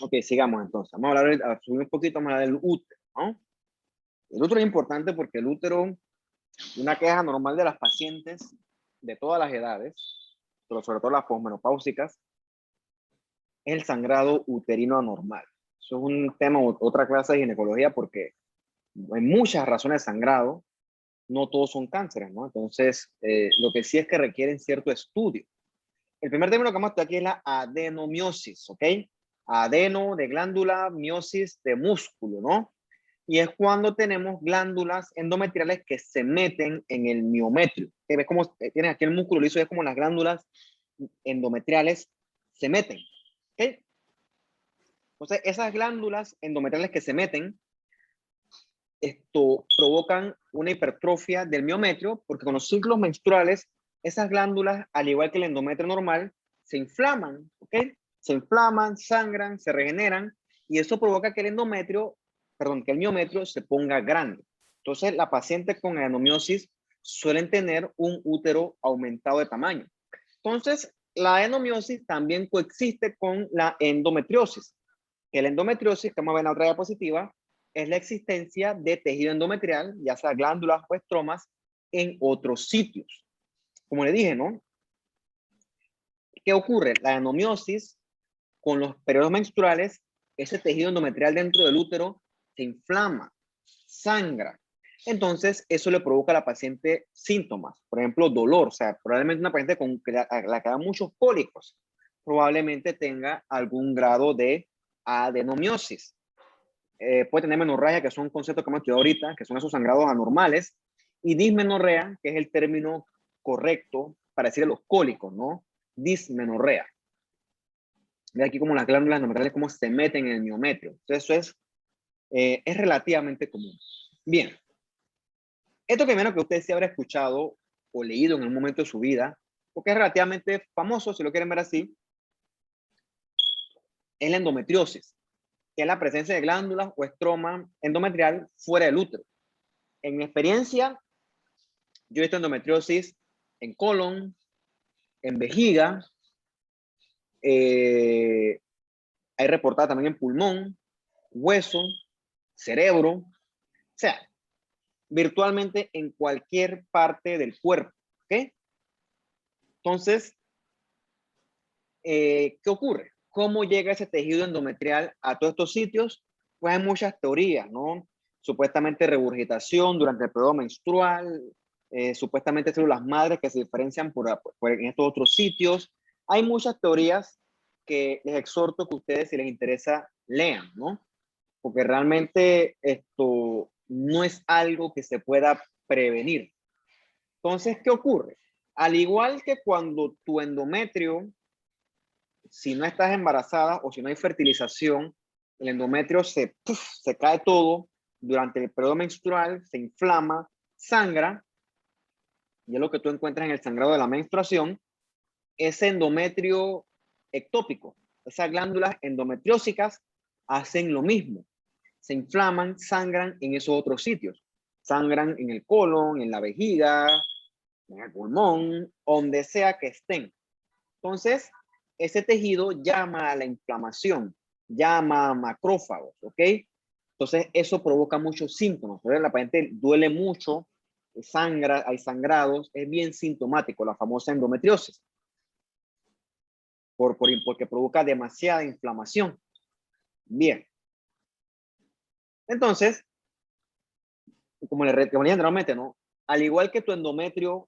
Ok, sigamos entonces. Vamos a hablar, a subir un poquito, vamos a hablar del útero, ¿no? El útero es importante porque el útero, una queja normal de las pacientes de todas las edades, pero sobre todo las posmenopáusicas, es el sangrado uterino anormal. Eso es un tema, otra clase de ginecología, porque hay muchas razones de sangrado, no todos son cánceres, ¿no? Entonces, lo que sí es que requieren cierto estudio. El primer término que vamos a estudiar aquí es la adenomiosis, ¿ok? Adeno de glándula, miosis de músculo, ¿no? Y es cuando tenemos glándulas endometriales que se meten en el miometrio. ¿Ves cómo tienes aquí el músculo liso? Es como las glándulas endometriales se meten, ¿ok? Entonces, esas glándulas endometriales que se meten, esto provocan una hipertrofia del miometrio, porque con los ciclos menstruales, esas glándulas, al igual que el endometrio normal, se inflaman, ¿ok? Se inflaman, sangran, se regeneran, y eso provoca que el endometrio, perdón, que el miometrio se ponga grande. Entonces, la paciente con adenomiosis suelen tener un útero aumentado de tamaño. Entonces, la adenomiosis también coexiste con la endometriosis. Que la endometriosis, que vamos a ver en la otra diapositiva, es la existencia de tejido endometrial, ya sea glándulas o estromas, en otros sitios. Como le dije, ¿no? ¿Qué ocurre? La adenomiosis, con los periodos menstruales, ese tejido endometrial dentro del útero se inflama, sangra. Entonces, eso le provoca a la paciente síntomas, por ejemplo, dolor. O sea, probablemente una paciente con la que da muchos cólicos, probablemente tenga algún grado de adenomiosis. Puede tener menorrea, que son conceptos que hemos estudiado ahorita, que son esos sangrados anormales, y dismenorrea, que es el término correcto para decir los cólicos, ¿no? Dismenorrea. Ve aquí como las glándulas endometriales cómo se meten en el miometrio. Entonces eso es relativamente común. Bien, esto primero que usted sí habrá escuchado o leído en un momento de su vida, porque es relativamente famoso, si lo quieren ver así, es la endometriosis, que es la presencia de glándulas o estroma endometrial fuera del útero. En mi experiencia, yo he visto endometriosis en colon, en vejiga, hay reportada también en pulmón, hueso, cerebro, o sea, virtualmente en cualquier parte del cuerpo, ¿ok? Entonces, ¿qué ocurre? ¿Cómo llega ese tejido endometrial a todos estos sitios? Pues hay muchas teorías, ¿no? Supuestamente regurgitación durante el periodo menstrual, supuestamente células madres que se diferencian en estos otros sitios. Hay muchas teorías que les exhorto que ustedes, si les interesa, lean, ¿no? Porque realmente esto no es algo que se pueda prevenir. Entonces, ¿qué ocurre? Al igual que cuando tu endometrio, si no estás embarazada o si no hay fertilización, el endometrio se cae todo durante el periodo menstrual, se inflama, sangra, y es lo que tú encuentras en el sangrado de la menstruación, ese endometrio ectópico, esas glándulas endometriósicas hacen lo mismo, se inflaman, sangran en esos otros sitios, sangran en el colon, en la vejiga, en el pulmón, donde sea que estén. Entonces, ese tejido llama a la inflamación, llama a macrófagos, ¿ok? Entonces, eso provoca muchos síntomas. ¿Verdad? La paciente duele mucho, sangra, hay sangrados, es bien sintomático, la famosa endometriosis, porque provoca demasiada inflamación. Bien. Entonces, como le dije anteriormente, ¿no? Al igual que tu endometrio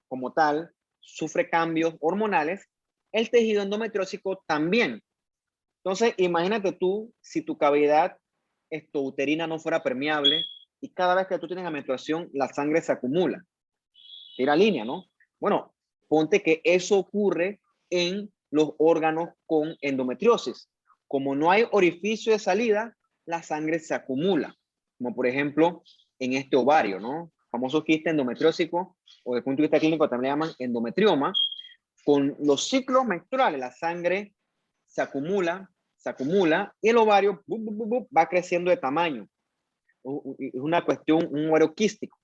como tal sufre cambios hormonales, el tejido endometriósico también. Entonces, imagínate tú si tu cavidad uterina no fuera permeable y cada vez que tú tienes la menstruación, la sangre se acumula. Tira línea, ¿no? Bueno, ponte que eso ocurre en los órganos con endometriosis. Como no hay orificio de salida, la sangre se acumula. Como por ejemplo en este ovario, ¿no? Famoso quiste endometriósico, o desde el punto de vista clínico también le llaman endometrioma. Con los ciclos menstruales, la sangre se acumula y el ovario va creciendo de tamaño. Es una cuestión, un ovario quístico.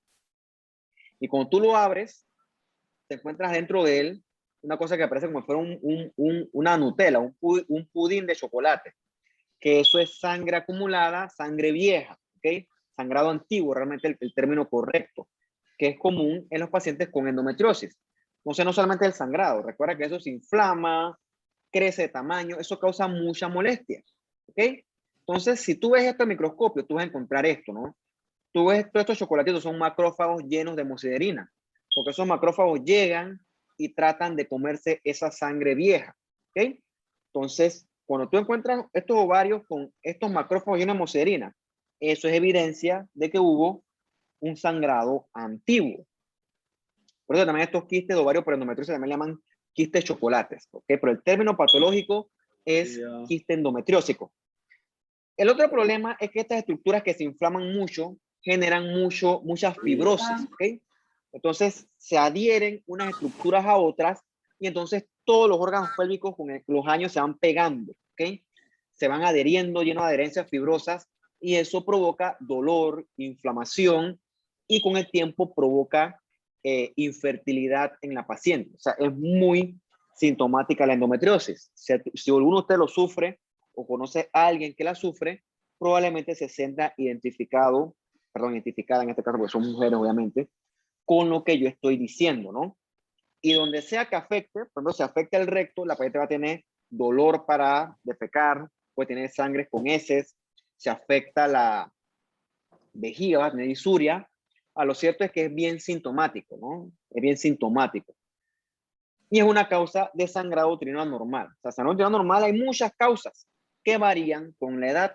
Y cuando tú lo abres, te encuentras dentro de él una cosa que parece como si fuera una Nutella, un pudín de chocolate, que eso es sangre acumulada, sangre vieja, ¿ok? Sangrado antiguo, realmente el término correcto, que es común en los pacientes con endometriosis. Entonces, no solamente el sangrado, recuerda que eso se inflama, crece de tamaño, eso causa mucha molestia, ¿ok? Entonces, si tú ves esto al microscopio, tú vas a encontrar esto, ¿no? Tú ves todos estos chocolatitos, son macrófagos llenos de hemosiderina, porque esos macrófagos llegan y tratan de comerse esa sangre vieja, ¿ok? Entonces, cuando tú encuentras estos ovarios con estos macrófagos llenos de hemosiderina, eso es evidencia de que hubo un sangrado antiguo. Por eso también estos quistes de ovario por endometriosis también le llaman quistes chocolates, ¿ok? Pero el término patológico es quiste endometriósico. El otro problema es que estas estructuras que se inflaman mucho generan mucha fibrosis, ¿ok? Entonces se adhieren unas estructuras a otras y entonces todos los órganos pélvicos con los años se van pegando, ¿ok? Se van adheriendo llenos de adherencias fibrosas y eso provoca dolor, inflamación y con el tiempo provoca infertilidad en la paciente. O sea, es muy sintomática la endometriosis. Si alguno de ustedes lo sufre o conoce a alguien que la sufre, probablemente se sienta identificada en este caso porque son mujeres obviamente, con lo que yo estoy diciendo, ¿no? Y donde sea que afecte, por ejemplo, si afecta el recto, la paciente va a tener dolor para defecar, puede tener sangre con heces, se afecta la vejiga, va a tener disuria. A lo cierto es que es bien sintomático, ¿no? Es bien sintomático. Y es una causa de sangrado uterino anormal. O sea, sangrado uterino anormal hay muchas causas que varían con la edad.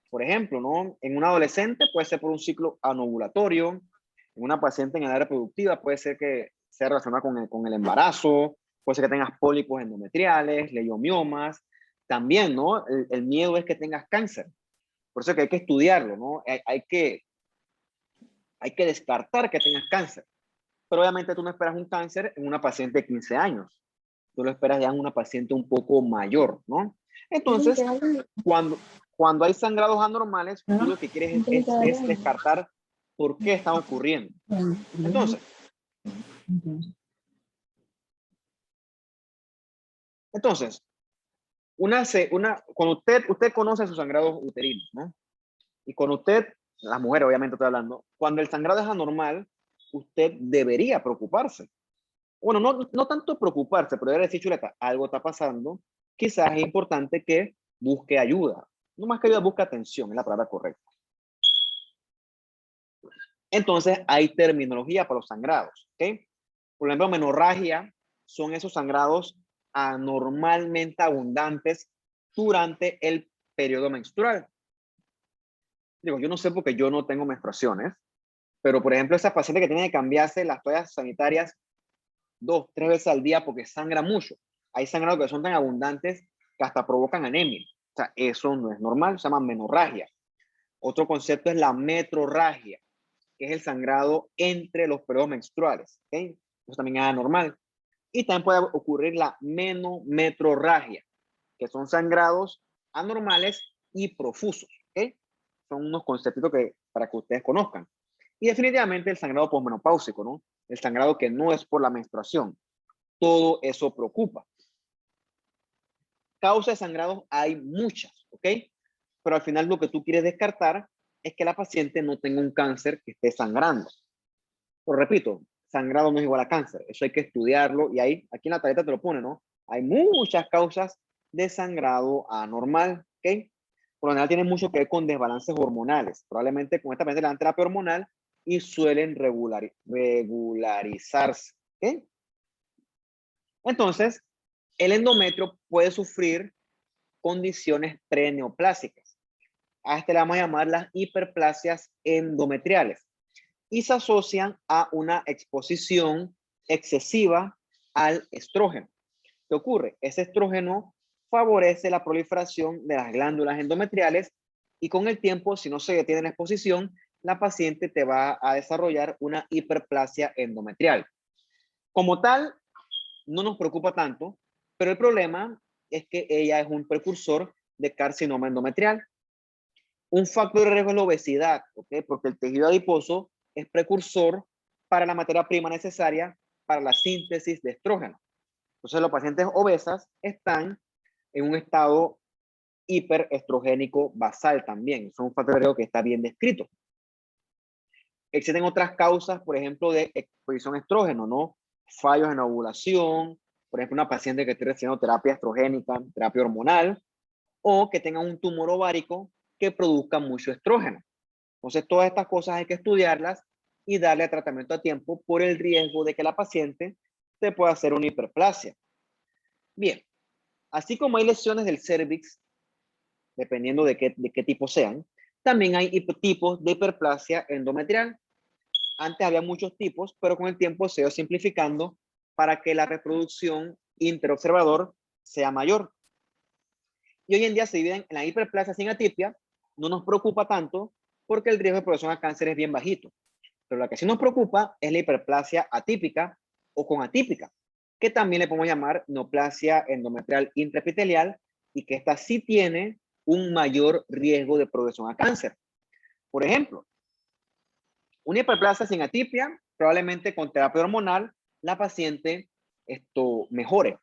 Por ejemplo, ¿no? En un adolescente puede ser por un ciclo anovulatorio, en una paciente en edad reproductiva puede ser que sea relacionada con el embarazo, puede ser que tengas pólipos endometriales, leiomiomas, también, ¿no? El miedo es que tengas cáncer. Por eso que hay que estudiarlo, ¿no? Hay que descartar que tengas cáncer. Pero obviamente tú no esperas un cáncer en una paciente de 15 años. Tú lo esperas ya en una paciente un poco mayor, ¿no? Entonces, cuando hay sangrados anormales, tú lo que quieres es descartar por qué están ocurriendo. Entonces, cuando usted conoce sus sangrados uterinos, ¿no? Y con usted, las mujeres obviamente estoy hablando, cuando el sangrado es anormal, usted debería preocuparse. Bueno, no tanto preocuparse, pero debería decir, chuleta, algo está pasando, quizás es importante que busque ayuda. No más que ayuda, busque atención, es la palabra correcta. Entonces, hay terminología para los sangrados, ¿ok? Por ejemplo, menorragia son esos sangrados anormalmente abundantes durante el periodo menstrual. Digo, yo no sé porque yo no tengo menstruaciones, pero por ejemplo, esa paciente que tiene que cambiarse las toallas sanitarias 2, 3 veces al día porque sangra mucho. Hay sangrados que son tan abundantes que hasta provocan anemia. O sea, eso no es normal, se llama menorragia. Otro concepto es la metrorragia, que es el sangrado entre los periodos menstruales. ¿Okay? Eso también es anormal. Y también puede ocurrir la menometrorragia, que son sangrados anormales y profusos. ¿Okay? Son unos conceptos para que ustedes conozcan. Y definitivamente el sangrado posmenopáusico, ¿no? El sangrado que no es por la menstruación. Todo eso preocupa. Causas de sangrados hay muchas, ¿ok? Pero al final lo que tú quieres descartar es que la paciente no tenga un cáncer que esté sangrando. Pero repito, sangrado no es igual a cáncer. Eso hay que estudiarlo y ahí, aquí en la tableta te lo pone, ¿no? Hay muchas causas de sangrado anormal, ¿ok? Por lo general tiene mucho que ver con desbalances hormonales. Probablemente con esta paciente le dan terapia hormonal y suelen regularizarse, ¿ok? Entonces, el endometrio puede sufrir condiciones preneoplásicas. A este le vamos a llamar las hiperplasias endometriales y se asocian a una exposición excesiva al estrógeno. ¿Qué ocurre? Ese estrógeno favorece la proliferación de las glándulas endometriales y con el tiempo, si no se detiene la exposición, la paciente te va a desarrollar una hiperplasia endometrial. Como tal, no nos preocupa tanto, pero el problema es que ella es un precursor de carcinoma endometrial. Un factor de riesgo es la obesidad, ¿ok? Porque el tejido adiposo es precursor para la materia prima necesaria para la síntesis de estrógeno. Entonces, los pacientes obesas están en un estado hiperestrogénico basal también. Es un factor de riesgo que está bien descrito. Existen otras causas, por ejemplo, de exposición a estrógeno, ¿no? Fallos en la ovulación, por ejemplo, una paciente que esté recibiendo terapia estrogénica, terapia hormonal, o que tenga un tumor ovárico que produzca mucho estrógeno. Entonces, todas estas cosas hay que estudiarlas y darle tratamiento a tiempo por el riesgo de que la paciente se pueda hacer una hiperplasia. Bien, así como hay lesiones del cervix, dependiendo de qué tipo sean, también hay tipos de hiperplasia endometrial. Antes había muchos tipos, pero con el tiempo se ha ido simplificando para que la reproducción interobservador sea mayor. Y hoy en día se dividen en la hiperplasia sin atipia, no nos preocupa tanto porque el riesgo de progresión a cáncer es bien bajito. Pero la que sí nos preocupa es la hiperplasia atípica o con atípica, que también le podemos llamar neoplasia endometrial intraepitelial y que esta sí tiene un mayor riesgo de progresión a cáncer. Por ejemplo, una hiperplasia sin atipia, probablemente con terapia hormonal, la paciente mejore.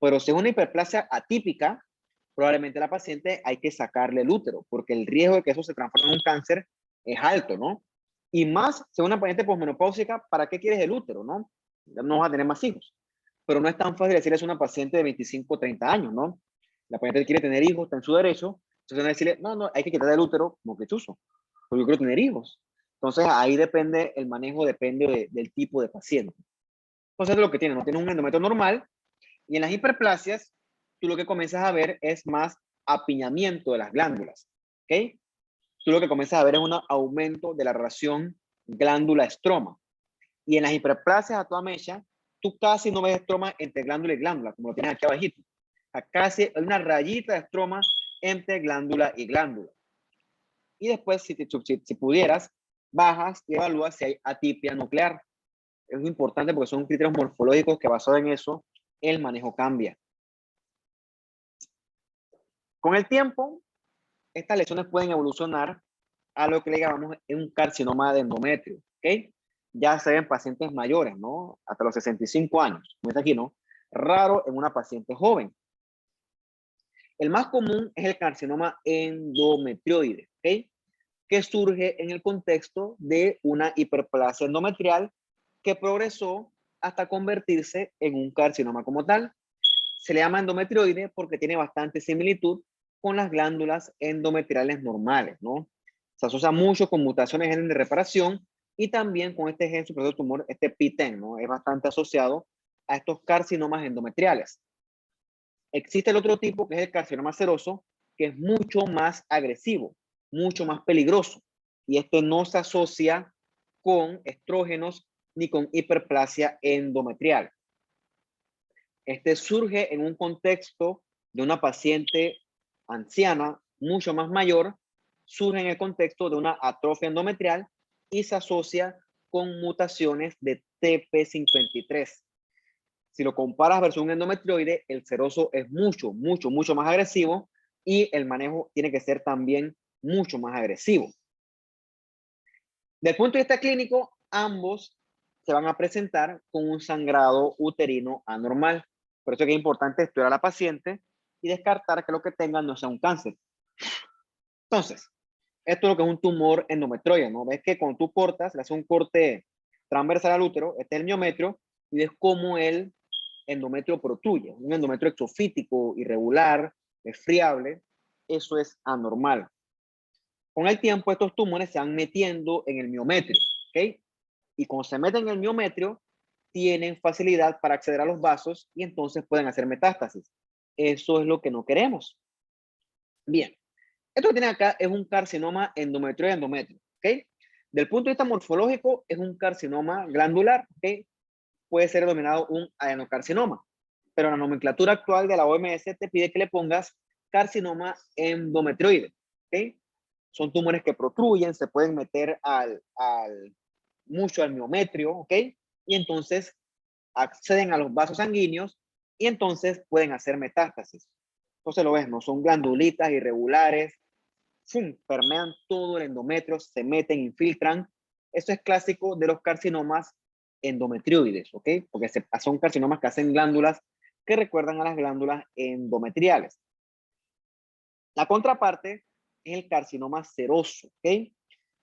Pero si es una hiperplasia atípica, probablemente la paciente hay que sacarle el útero, porque el riesgo de que eso se transforme en un cáncer es alto, ¿no? Y más, si es una paciente posmenopáusica, ¿para qué quieres el útero, no? No vas a tener más hijos. Pero no es tan fácil decirle a una paciente de 25 o 30 años, ¿no? La paciente quiere tener hijos, está en su derecho, entonces van a decirle, no, hay que quitarle el útero como que chuzo, porque yo quiero tener hijos. Entonces ahí depende, el manejo depende del tipo de paciente. Entonces, lo que tiene, no tiene un endometrio normal, y en las hiperplasias, tú lo que comienzas a ver es más apiñamiento de las glándulas, ¿ok? Tú lo que comienzas a ver es un aumento de la relación glándula-estroma. Y en las hiperplasias a toda mecha, tú casi no ves estroma entre glándula y glándula, como lo tienes aquí abajito. Casi hay una rayita de estroma entre glándula y glándula. Y después, si pudieras, bajas y evalúas si hay atipia nuclear. Es muy importante porque son criterios morfológicos que basados en eso, el manejo cambia. Con el tiempo, estas lesiones pueden evolucionar a lo que le llamamos un carcinoma de endometrio, ¿ok? Ya se ven pacientes mayores, ¿no? Hasta los 65 años, como está aquí, ¿no? Raro en una paciente joven. El más común es el carcinoma endometrioide, ¿ok? Que surge en el contexto de una hiperplasia endometrial que progresó hasta convertirse en un carcinoma como tal. Se le llama endometrioide porque tiene bastante similitud con las glándulas endometriales normales, ¿no? Se asocia mucho con mutaciones en genes de reparación y también con este gen supresor de tumor, este PTEN, ¿no? Es bastante asociado a estos carcinomas endometriales. Existe el otro tipo que es el carcinoma seroso, que es mucho más agresivo, mucho más peligroso. Y este no se asocia con estrógenos ni con hiperplasia endometrial. Este surge en un contexto de una paciente anciana, mucho más mayor, surge en el contexto de una atrofia endometrial y se asocia con mutaciones de TP53. Si lo comparas versus un endometrioide, el seroso es mucho más agresivo y el manejo tiene que ser también mucho más agresivo. Desde el punto de vista clínico, ambos se van a presentar con un sangrado uterino anormal. Por eso es que es importante estudiar a la paciente y descartar que lo que tenga no sea un cáncer. Entonces, esto es lo que es un tumor endometrioide, ¿no? Ves que cuando tú cortas, le haces un corte transversal al útero, este es el miometrio, y ves cómo el endometrio protruye. Un endometrio exofítico, irregular, es friable, eso es anormal. Con el tiempo, estos tumores se van metiendo en el miometrio, ¿ok? Y cuando se meten en el miometrio, tienen facilidad para acceder a los vasos y entonces pueden hacer metástasis. Eso es lo que no queremos. Bien, esto que tienen acá es un carcinoma endometrio, ¿ok? Del punto de vista morfológico, es un carcinoma glandular, ¿ok? Puede ser denominado un adenocarcinoma, pero la nomenclatura actual de la OMS te pide que le pongas carcinoma endometrioide, ¿ok? Son tumores que protruyen, se pueden meter mucho al miometrio, ¿ok? Y entonces acceden a los vasos sanguíneos y entonces pueden hacer metástasis. Entonces lo ves, no son glandulitas irregulares, permean todo el endometrio, se meten, infiltran. Eso es clásico de los carcinomas endometrioides, ¿ok? Porque son carcinomas que hacen glándulas que recuerdan a las glándulas endometriales. La contraparte es el carcinoma seroso, ¿ok?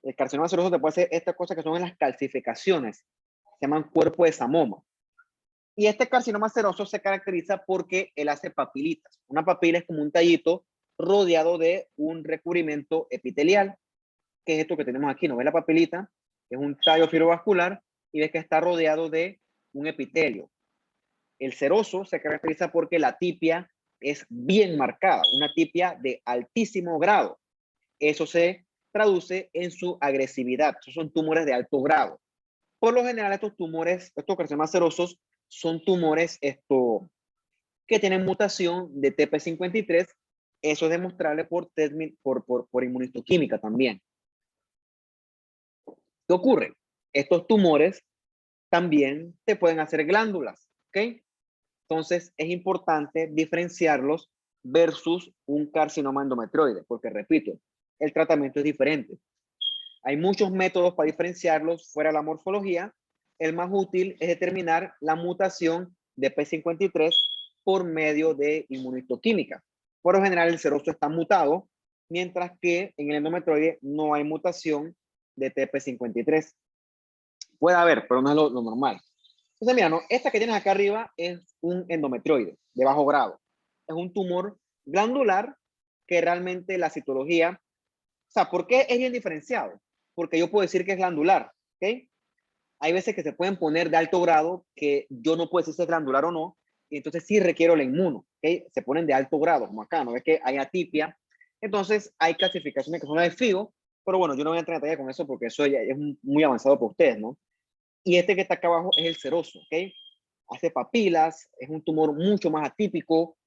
El carcinoma seroso te puede hacer estas cosas que son las calcificaciones, se llaman cuerpo de Samoma. Y este carcinoma seroso se caracteriza porque él hace papilitas. Una papila es como un tallito rodeado de un recubrimiento epitelial, que es esto que tenemos aquí. ¿No ves la papilita? Es un tallo fibrovascular y ves que está rodeado de un epitelio. El seroso se caracteriza porque la tipia es bien marcada, una tipia de altísimo grado. Eso se traduce en su agresividad. Esos son tumores de alto grado. Por lo general, estos tumores, estos carcinomas serosos, son tumores que tienen mutación de TP53. Eso es demostrable por inmunistoquímica también. ¿Qué ocurre? Estos tumores también te pueden hacer glándulas, ¿ok? Entonces, es importante diferenciarlos versus un carcinoma endometrioide, porque repito, el tratamiento es diferente. Hay muchos métodos para diferenciarlos fuera de la morfología. El más útil es determinar la mutación de P53 por medio de inmunistoquímica. Por lo general, el seroso está mutado, mientras que en el endometrioide no hay mutación de TP53. Puede haber, pero no es lo normal. Entonces, mira, ¿no? Esta que tienes acá arriba es un endometrioide de bajo grado. Es un tumor glandular que realmente la citología, o sea, ¿por qué es bien diferenciado? Porque yo puedo decir que es glandular, ¿ok? Hay veces que se pueden poner de alto grado que yo no puedo decir si es glandular o no, y entonces sí requiero la inmuno, ¿ok? Se ponen de alto grado, como acá, ¿no? Es que hay atipia. Entonces hay clasificaciones que son de FIO, pero bueno, yo no voy a entrar en detalle con eso porque eso ya es muy avanzado para ustedes, ¿no? Y este que está acá abajo es el seroso, ¿ok? Hace papilas, es un tumor mucho más atípico,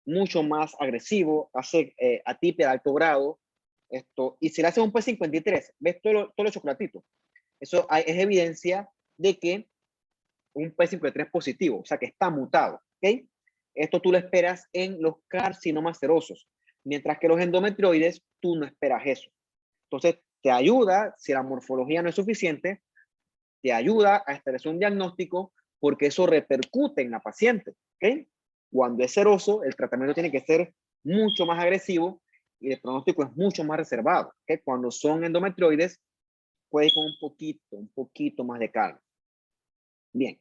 mucho más agresivo, hace atipia de alto grado. Y si le hace un P53, ¿ves todo lo chocolatito? Eso es evidencia de que un P53 positivo, o sea que está mutado, ¿ok? Esto tú lo esperas en los carcinomas serosos, mientras que los endometrioides, tú no esperas eso. Entonces, te ayuda, si la morfología no es suficiente, te ayuda a establecer un diagnóstico porque eso repercute en la paciente, ¿ok? Cuando es seroso, el tratamiento tiene que ser mucho más agresivo y el pronóstico es mucho más reservado, ¿ok? Cuando son endometrioides, puede ir con un poquito más de calma. Bien.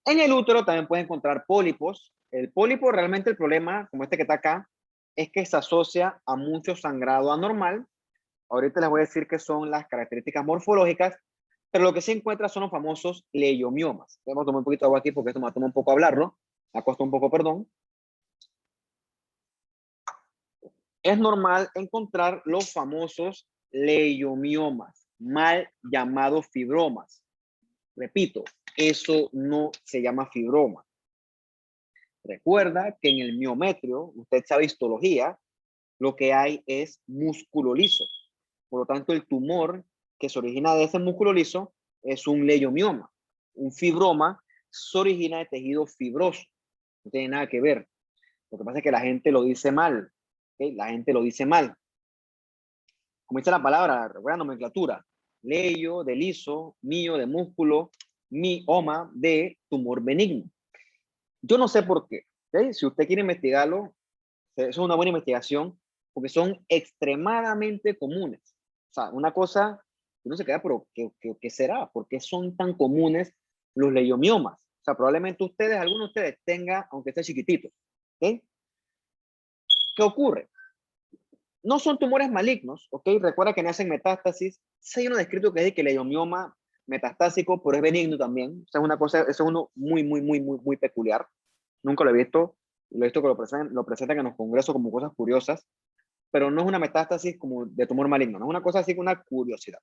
En el útero también puedes encontrar pólipos. El pólipo, realmente el problema, como este que está acá, es que se asocia a mucho sangrado anormal. Ahorita les voy a decir qué son las características morfológicas, pero lo que se encuentra son los famosos leiomiomas. Vamos a tomar un poquito de agua aquí porque esto me toma un poco hablarlo. Me costó un poco, perdón. Es normal encontrar los famosos leiomiomas, mal llamados fibromas. Repito, eso no se llama fibroma. Recuerda que en el miometrio, usted sabe histología, lo que hay es músculo liso. Por lo tanto, el tumor que se origina de ese músculo liso es un leiomioma. Un fibroma se origina de tejido fibroso. No tiene nada que ver. Lo que pasa es que la gente lo dice mal. ¿Okay? La gente lo dice mal. Como dice la palabra, recuerda nomenclatura. Leio de liso, mio de músculo, mioma de tumor benigno. Yo no sé por qué. ¿Okay? Si usted quiere investigarlo, eso es una buena investigación porque son extremadamente comunes. O sea, una cosa, uno se queda, pero ¿qué será? ¿Por qué son tan comunes los leiomiomas? O sea, probablemente ustedes, algunos de ustedes tengan, aunque sea chiquitito. ¿Okay? ¿Qué ocurre? No son tumores malignos, ¿ok? Recuerda que no hacen metástasis. Sí hay uno descrito que dice que el leiomioma metastásico, pero es benigno también. O sea, es una cosa, eso es uno muy peculiar. Nunca lo he visto. Lo he visto que lo presentan en los congresos como cosas curiosas, pero no es una metástasis como de tumor maligno, no es una cosa así como una curiosidad.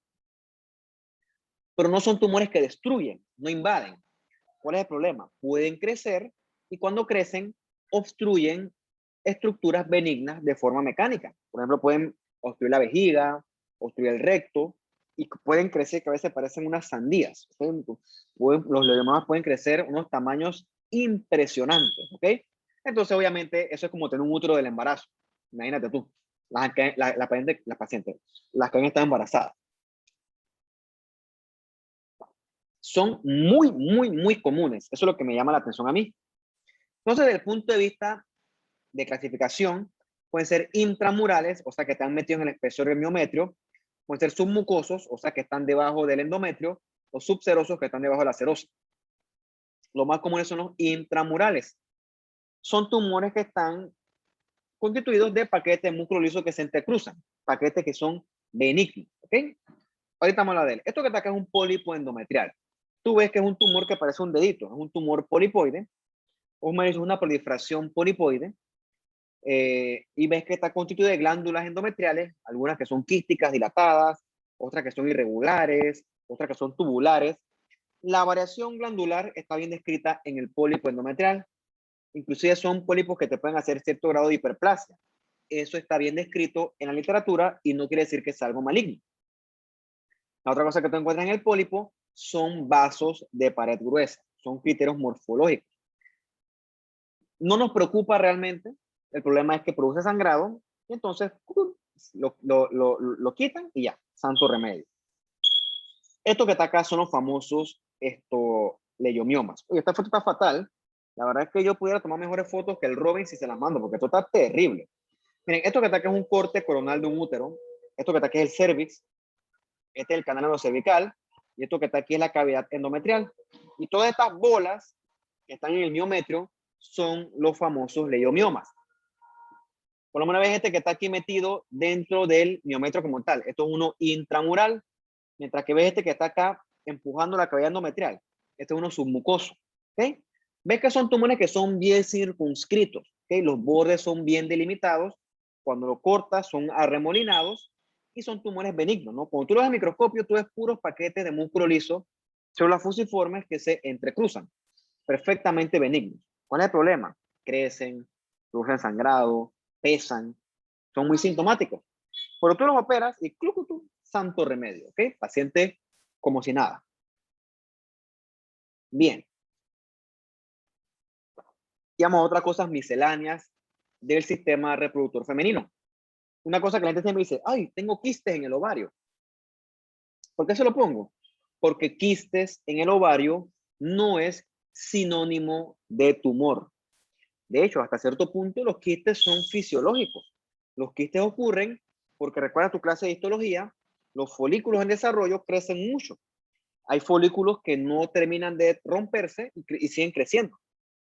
Pero no son tumores que destruyen, no invaden. ¿Cuál es el problema? Pueden crecer y cuando crecen obstruyen estructuras benignas de forma mecánica. Por ejemplo, pueden obstruir la vejiga, obstruir el recto y pueden crecer que a veces parecen unas sandías. Los leiomas pueden crecer unos tamaños impresionantes, ¿ok? Entonces, obviamente, eso es como tener un útero del embarazo. Imagínate tú, las pacientes, las que han estado embarazadas. Son muy comunes. Eso es lo que me llama la atención a mí. Entonces, desde el punto de vista de clasificación, pueden ser intramurales, o sea, que están metidos en el espesor del miometrio, pueden ser submucosos, o sea, que están debajo del endometrio, o subserosos, que están debajo de la serosa. Los más comunes son los intramurales. Son tumores que están constituidos de paquetes de músculo liso que se entrecruzan, paquetes que son benignos, ¿ok? Ahorita vamos a hablar de él. Esto que está acá es un pólipo endometrial. Tú ves que es un tumor que parece un dedito, es un tumor polipoide, o más es una proliferación polipoide, y ves que está constituido de glándulas endometriales, algunas que son quísticas, dilatadas, otras que son irregulares, otras que son tubulares. La variación glandular está bien descrita en el pólipo endometrial. Inclusive son pólipos que te pueden hacer cierto grado de hiperplasia. Eso está bien descrito en la literatura y no quiere decir que sea algo maligno. La otra cosa que te encuentras en el pólipo son vasos de pared gruesa. Son criterios morfológicos. No nos preocupa realmente. El problema es que produce sangrado y entonces lo quitan y ya, santo remedio. Esto que está acá son los famosos leiomiomas. Oye, esta foto está fatal. La verdad es que yo pudiera tomar mejores fotos que el Robin si se las mando, porque esto está terrible. Miren, esto que está acá es un corte coronal de un útero. Esto que está aquí es el cervix. Este es el canal cervical. Y esto que está aquí es la cavidad endometrial. Y todas estas bolas que están en el miometrio son los famosos leiomiomas. Por lo menos ves este que está aquí metido dentro del miometrio como tal. Esto es uno intramural. Mientras que ves este que está acá empujando la cavidad endometrial. Este es uno submucoso. ¿Okay? Ves que son tumores que son bien circunscritos. ¿Okay? Los bordes son bien delimitados. Cuando lo cortas son arremolinados y son tumores benignos, ¿no? Cuando tú lo ves al microscopio, tú ves puros paquetes de músculo liso, células fusiformes que se entrecruzan. Perfectamente benignos. ¿Cuál es el problema? Crecen, producen sangrado, pesan, son muy sintomáticos. Pero tú los operas y clucutu, santo remedio, ¿ok? Paciente como si nada. Bien. Y vamos a otras cosas misceláneas del sistema reproductor femenino. Una cosa que la gente siempre dice, ay, tengo quistes en el ovario. ¿Por qué se lo pongo? Porque quistes en el ovario no es sinónimo de tumor. De hecho, hasta cierto punto los quistes son fisiológicos. Los quistes ocurren porque, recuerda tu clase de histología, los folículos en desarrollo crecen mucho. Hay folículos que no terminan de romperse y siguen creciendo.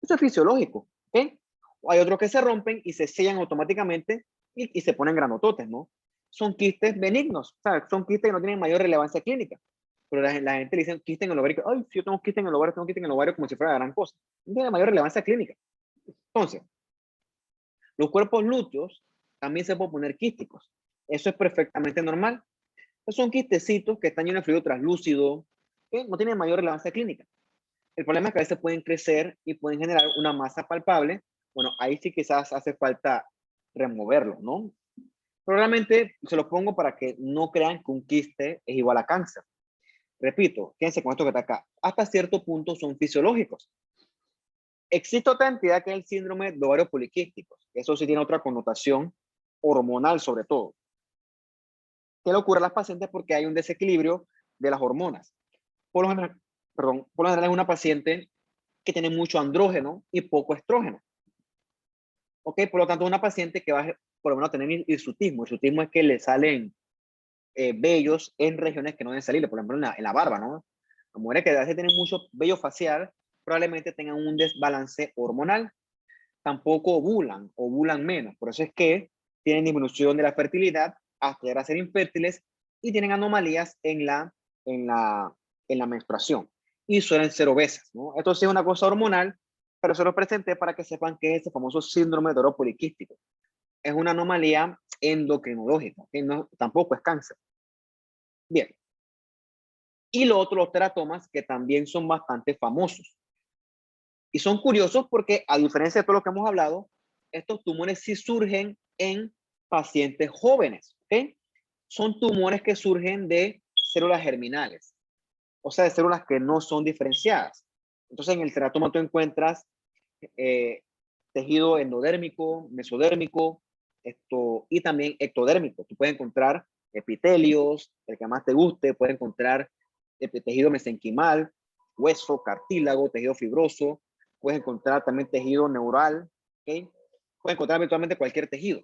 Eso es fisiológico, ¿ok? Hay otros que se rompen y se sellan automáticamente y se ponen granototes, ¿no? Son quistes benignos, ¿sabes? Son quistes que no tienen mayor relevancia clínica. Pero la gente le dice quiste en el ovario, ay, si yo tengo quiste en el ovario, tengo quiste en el ovario como si fuera gran cosa. No tiene mayor relevancia clínica. Entonces, los cuerpos lúteos también se pueden poner quísticos. Eso es perfectamente normal. Son quistecitos que están llenos de fluido translúcido, que no tienen mayor relevancia clínica. El problema es que a veces pueden crecer y pueden generar una masa palpable. Bueno, ahí sí quizás hace falta removerlo, ¿no? Pero realmente se lo pongo para que no crean que un quiste es igual a cáncer. Repito, fíjense con esto que está acá. Hasta cierto punto son fisiológicos. Existe otra entidad que es el síndrome de ovarios poliquísticos. Eso sí tiene otra connotación hormonal sobre todo. ¿Qué le ocurre a las pacientes? Porque hay un desequilibrio de las hormonas. Por lo general, es una paciente que tiene mucho andrógeno y poco estrógeno. ¿Ok? Por lo tanto, una paciente que va por lo menos a tener hirsutismo. Hirsutismo es que le salen vellos en regiones que no deben salirle, por ejemplo en la barba, ¿no? Las mujeres que a veces tienen mucho vello facial probablemente tengan un desbalance hormonal. Tampoco ovulan menos. Por eso es que tienen disminución de la fertilidad hasta llegar a ser infértiles y tienen anomalías en la menstruación. Y suelen ser obesas, ¿no? Esto sí es una cosa hormonal, pero se lo presenté para que sepan que es ese famoso síndrome de ovario poliquístico. Es una anomalía endocrinológica, que no, tampoco es cáncer. Bien. Y lo otro, los teratomas, que también son bastante famosos. Y son curiosos porque, a diferencia de todo lo que hemos hablado, estos tumores sí surgen en pacientes jóvenes, ¿ok? Son tumores que surgen de células germinales, o sea, de células que no son diferenciadas. Entonces, en el teratoma tú encuentras tejido endodérmico, mesodérmico, y también ectodérmico. Tú puedes encontrar epitelios, el que más te guste, puedes encontrar tejido mesenquimal, hueso, cartílago, tejido fibroso, puedes encontrar también tejido neural, ¿ok? Puedes encontrar virtualmente cualquier tejido.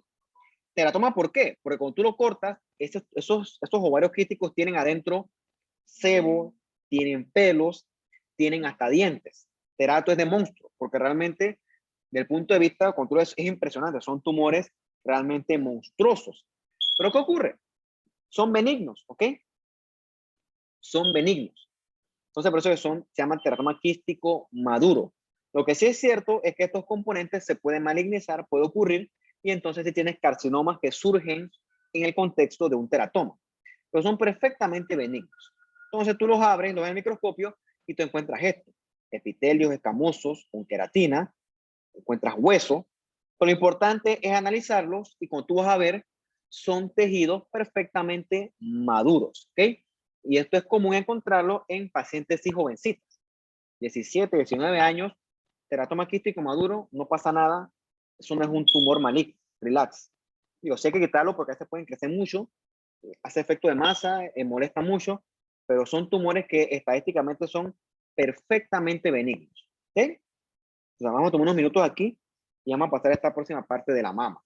Teratoma, ¿por qué? Porque cuando tú lo cortas, esos ovarios quísticos tienen adentro sebo, tienen pelos, tienen hasta dientes. Terato es de monstruo, porque realmente, desde el punto de vista, cuando tú ves, es impresionante, son tumores realmente monstruosos. Pero ¿qué ocurre? Son benignos, ¿ok? Son benignos. Entonces, por eso que se llama teratoma quístico maduro. Lo que sí es cierto es que estos componentes se pueden malignizar, puede ocurrir, y entonces si tienes carcinomas que surgen en el contexto de un teratoma. Pero son perfectamente benignos. Entonces tú los abres, los ves en el microscopio y tú encuentras esto: epitelios escamosos con queratina, encuentras hueso. Pero lo importante es analizarlos y cuando tú vas a ver, son tejidos perfectamente maduros, ¿ok? Y esto es común encontrarlo en pacientes y jovencitas, 17, 19 años, teratoma quístico maduro, no pasa nada, eso no es un tumor maligno, relax. Digo, sé que quitarlo porque a veces pueden crecer mucho, hace efecto de masa, molesta mucho, pero son tumores que estadísticamente son perfectamente benignos, ¿ok? Entonces vamos a tomar unos minutos aquí y vamos a pasar a esta próxima parte de la mama.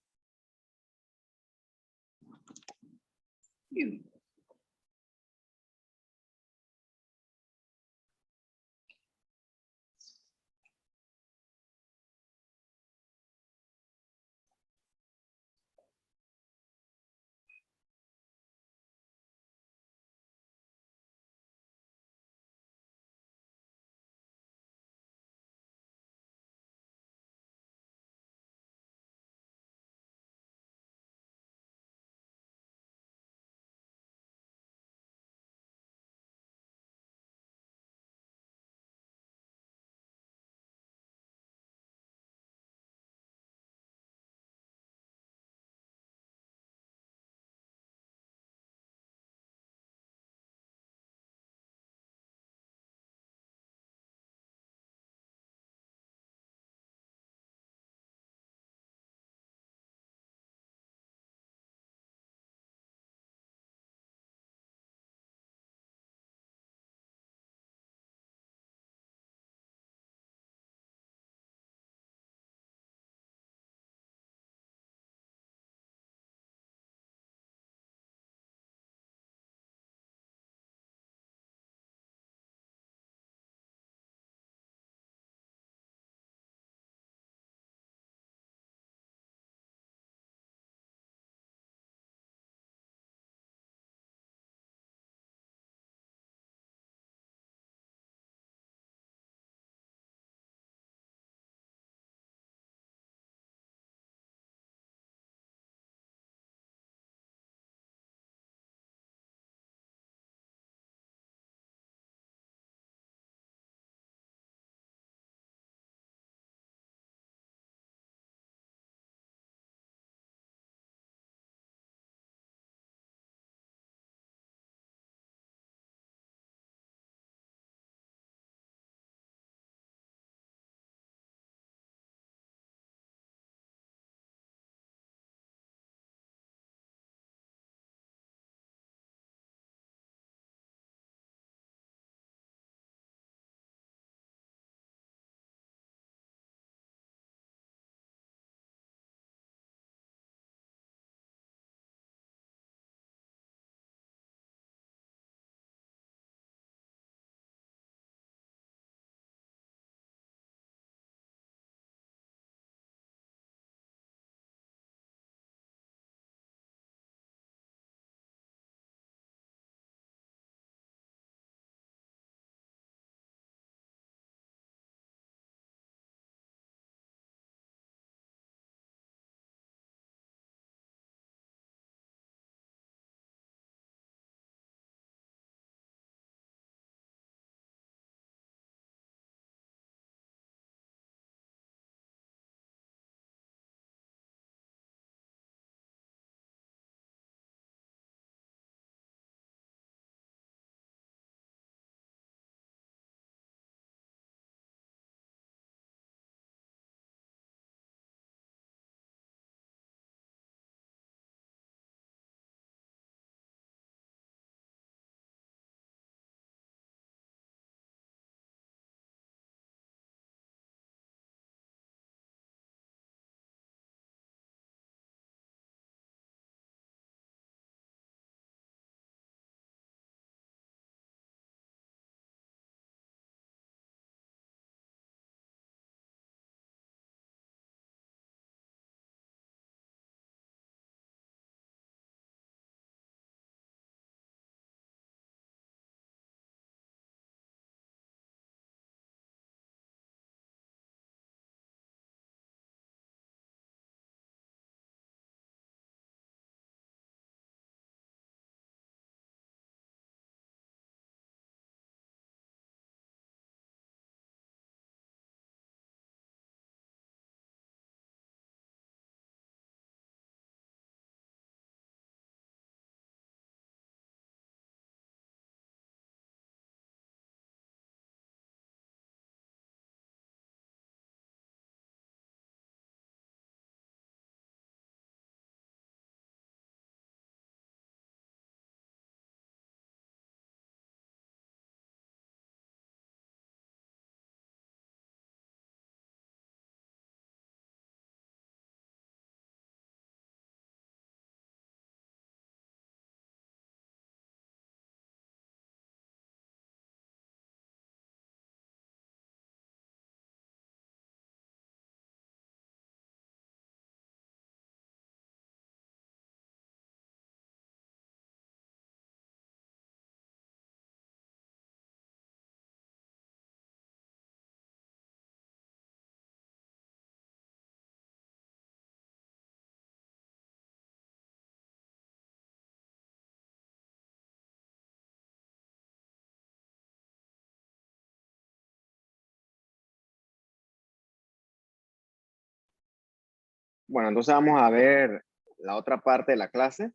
Bueno, entonces vamos a ver la otra parte de la clase.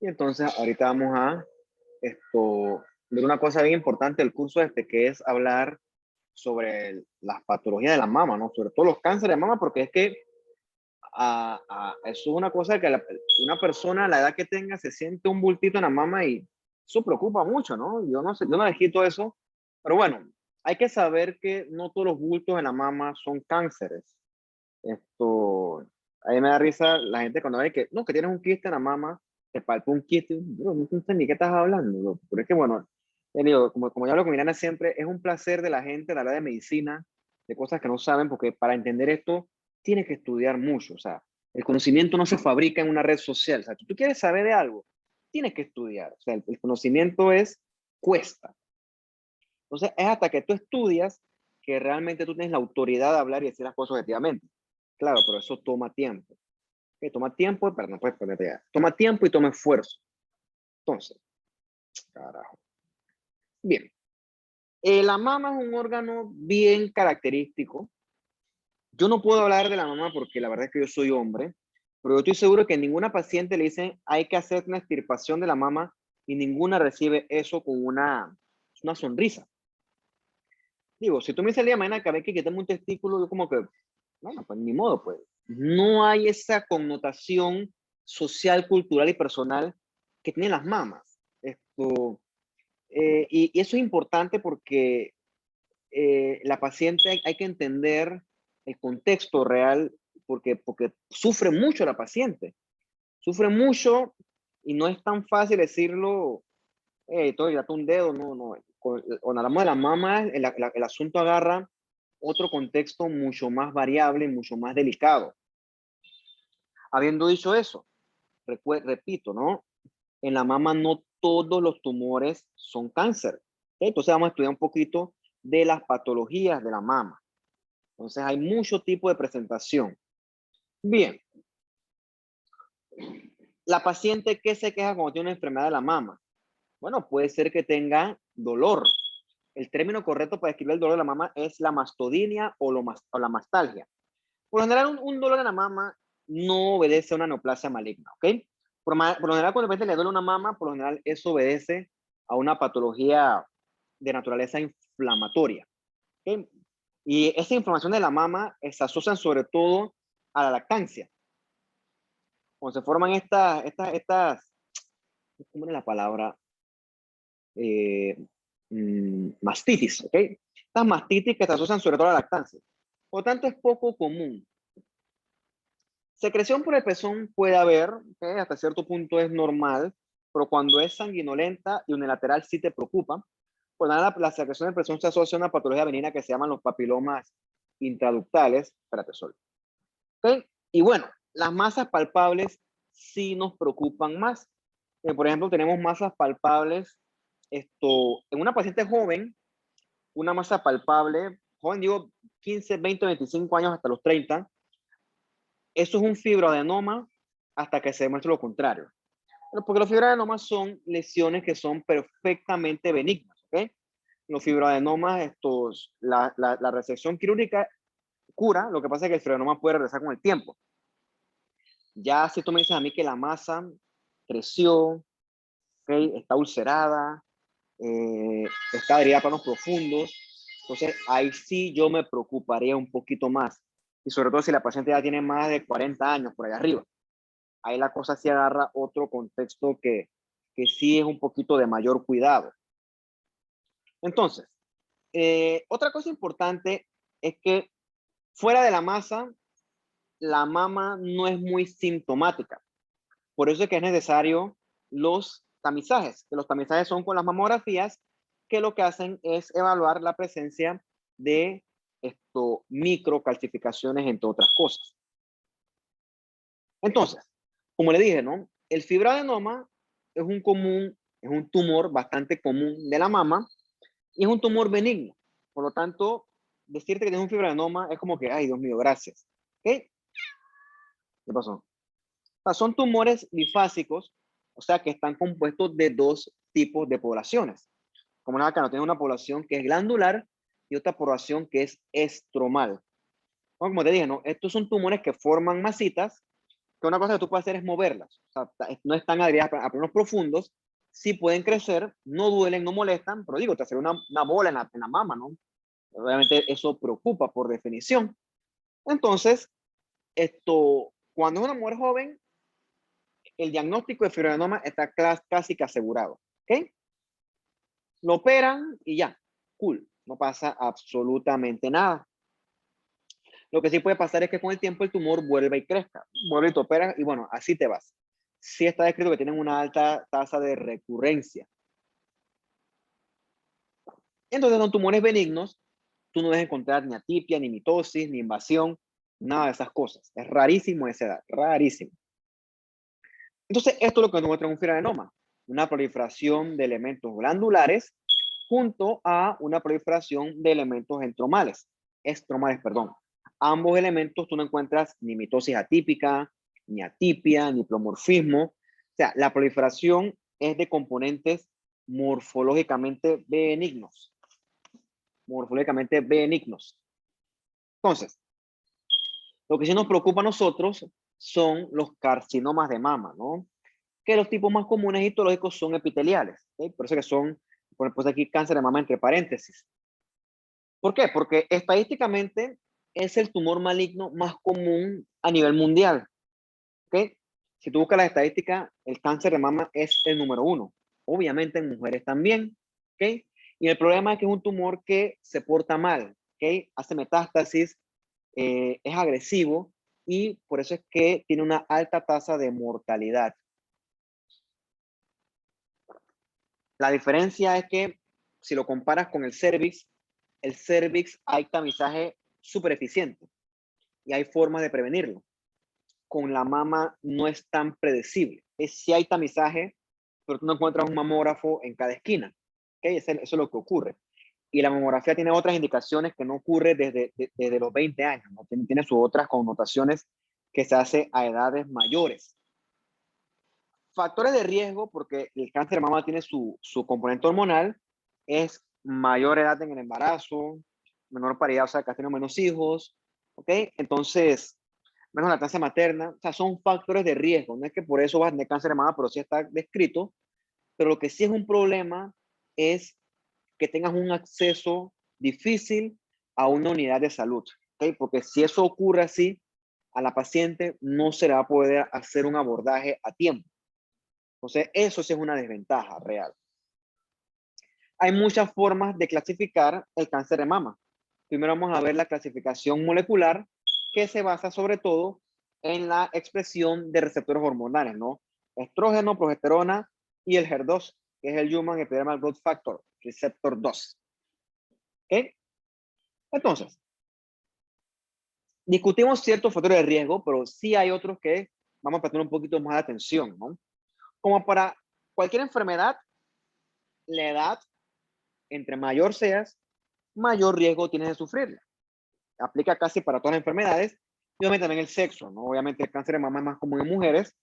Y entonces ahorita vamos a ver una cosa bien importante del curso que es hablar sobre las patologías de la mama, ¿no? Sobre todo los cánceres de mama, porque es que eso es una cosa que una persona a la edad que tenga se siente un bultito en la mama y eso preocupa mucho, ¿no? Yo no sé, yo no les quito eso, pero bueno, hay que saber que no todos los bultos en la mama son cánceres. Esto, a mí me da risa la gente cuando ve que, no, que tienes un quiste en la mama, te palpa un quiste, bro, no sé ni qué estás hablando, bro. Pero es que, bueno, digo, como ya hablo con Mirana siempre, es un placer de la gente de la área de medicina, de cosas que no saben, porque para entender esto tienes que estudiar mucho, o sea, el conocimiento no se fabrica en una red social, o sea, si tú quieres saber de algo, tienes que estudiar, o sea, el conocimiento cuesta. Entonces, es hasta que tú estudias que realmente tú tienes la autoridad de hablar y decir las cosas objetivamente. Claro, pero eso toma tiempo. ¿Okay? Toma tiempo, pero no puedes ponerte ya. Toma tiempo y toma esfuerzo. Entonces, carajo. Bien. La mama es un órgano bien característico. Yo no puedo hablar de la mama porque la verdad es que yo soy hombre, pero yo estoy seguro que ninguna paciente le dicen hay que hacer una extirpación de la mama y ninguna recibe eso con una sonrisa. Digo, si tú me dices el día de mañana que hay que quitarme un testículo, yo como que, bueno, pues ni modo, pues. No hay esa connotación social, cultural y personal que tienen las mamas. Y eso es importante porque la paciente hay que entender el contexto real porque sufre mucho la paciente. Sufre mucho y no es tan fácil decirlo, todo ya un dedo, no, no. Con hablamos de la mama, el asunto agarra otro contexto mucho más variable y mucho más delicado. Habiendo dicho eso, repito, ¿no? En la mama no todos los tumores son cáncer. Entonces vamos a estudiar un poquito de las patologías de la mama. Entonces hay mucho tipo de presentación. Bien, la paciente que se queja cuando tiene una enfermedad de la mama. Bueno, puede ser que tenga dolor. El término correcto para describir el dolor de la mama es la mastodinia o la mastalgia. Por lo general, un dolor en la mama no obedece a una neoplasia maligna, ¿ok? Por lo general, cuando a le duele una mama, por lo general eso obedece a una patología de naturaleza inflamatoria, ¿ok? Y esa inflamación de la mama se asocia sobre todo a la lactancia. Cuando se forman ¿cómo es la palabra? Eh, mastitis, ¿ok? Estas mastitis que se asocian sobre todo a la lactancia. Por lo tanto, es poco común. Secreción por el pezón puede haber, ¿okay? Hasta cierto punto es normal, pero cuando es sanguinolenta y unilateral sí te preocupa. Pues nada, la secreción del pezón se asocia a una patología benigna que se llaman los papilomas intraductales. Espérate, solo. ¿Okay? Y bueno, las masas palpables sí nos preocupan más. Por ejemplo, tenemos masas palpables, en una paciente joven, una masa palpable, joven digo 15, 20, 25 años hasta los 30, eso es un fibroadenoma hasta que se demuestre lo contrario. Porque los fibroadenomas son lesiones que son perfectamente benignas, ¿ok? Los fibroadenomas, la resección quirúrgica cura, lo que pasa es que el fibroadenoma puede regresar con el tiempo. Ya si tú me dices a mí que la masa creció, ¿okay? Está ulcerada, está herida a planos profundos, entonces ahí sí yo me preocuparía un poquito más. Y sobre todo si la paciente ya tiene más de 40 años por ahí arriba. Ahí la cosa sí agarra otro contexto que sí es un poquito de mayor cuidado. Entonces, otra cosa importante es que fuera de la masa, la mama no es muy sintomática. Por eso es que es necesario los tamizajes, que los tamizajes son con las mamografías, que lo que hacen es evaluar la presencia de microcalcificaciones, entre otras cosas. Entonces, como le dije, ¿no? El fibroadenoma es es un tumor bastante común de la mama y es un tumor benigno. Por lo tanto, decirte que tienes un fibroadenoma es como que, ay, Dios mío, gracias. ¿Okay? ¿Qué pasó? O sea, son tumores bifásicos, o sea, que están compuestos de dos tipos de poblaciones. Como nada, acá no tiene una población que es glandular y otra población que es estromal. Bueno, como te dije, ¿no? Estos son tumores que forman masitas, que una cosa que tú puedes hacer es moverlas. O sea, no están adheridas a planos profundos, sí pueden crecer, no duelen, no molestan, pero digo, te hace una bola en la mama, ¿no? Obviamente eso preocupa por definición. Entonces, cuando es una mujer joven, el diagnóstico de fibroadenoma está casi que asegurado. ¿Ok? Lo operan y ya, cool, no pasa absolutamente nada. Lo que sí puede pasar es que con el tiempo el tumor vuelve y crezca, vuelve y te operas y bueno, así te vas. Sí está descrito que tienen una alta tasa de recurrencia. Entonces son tumores benignos, tú no debes encontrar ni atipia, ni mitosis, ni invasión, nada de esas cosas. Es rarísimo a esa edad, rarísimo. Entonces esto es lo que encuentra un fibroadenoma, una proliferación de elementos glandulares junto a una proliferación de elementos estromales, perdón. Ambos elementos tú no encuentras ni mitosis atípica, ni atipia, ni plomorfismo. O sea, la proliferación es de componentes morfológicamente benignos. Morfológicamente benignos. Entonces, lo que sí nos preocupa a nosotros son los carcinomas de mama, ¿no? Que los tipos más comunes histológicos son epiteliales. ¿Okay? Por eso que son, pues aquí cáncer de mama entre paréntesis. ¿Por qué? Porque estadísticamente es el tumor maligno más común a nivel mundial. ¿Ok? Si tú buscas la estadística, el cáncer de mama es el número 1. Obviamente en mujeres también. ¿Ok? Y el problema es que es un tumor que se porta mal. ¿Ok? Hace metástasis, es agresivo y por eso es que tiene una alta tasa de mortalidad. La diferencia es que si lo comparas con el cervix hay tamizaje súper eficiente y hay formas de prevenirlo. Con la mama no es tan predecible. Sí hay tamizaje, pero tú no encuentras un mamógrafo en cada esquina. ¿Okay? Eso es lo que ocurre. Y la mamografía tiene otras indicaciones que no ocurre desde los 20 años. ¿No? Tiene sus otras connotaciones que se hace a edades mayores. Factores de riesgo, porque el cáncer de mama tiene su componente hormonal, es mayor edad en el embarazo, menor paridad, o sea, que has tenido menos hijos, ¿ok? Entonces, menos lactancia materna, o sea, son factores de riesgo, no es que por eso vas a tener cáncer de mama, pero sí está descrito, pero lo que sí es un problema es que tengas un acceso difícil a una unidad de salud, ¿ok? Porque si eso ocurre así, a la paciente no se le va a poder hacer un abordaje a tiempo. Entonces, eso sí es una desventaja real. Hay muchas formas de clasificar el cáncer de mama. Primero vamos a ver la clasificación molecular, que se basa sobre todo en la expresión de receptores hormonales, ¿no? Estrógeno, progesterona y el HER2, que es el Human Epidermal Growth Factor, receptor 2. ¿Ok? Entonces, discutimos ciertos factores de riesgo, pero sí hay otros que vamos a prestar un poquito más de atención, ¿no? Como para cualquier enfermedad, la edad, entre mayor seas, mayor riesgo tienes de sufrirla. Aplica casi para todas las enfermedades y obviamente también el sexo, ¿no? Obviamente el cáncer de mama es más común en mujeres,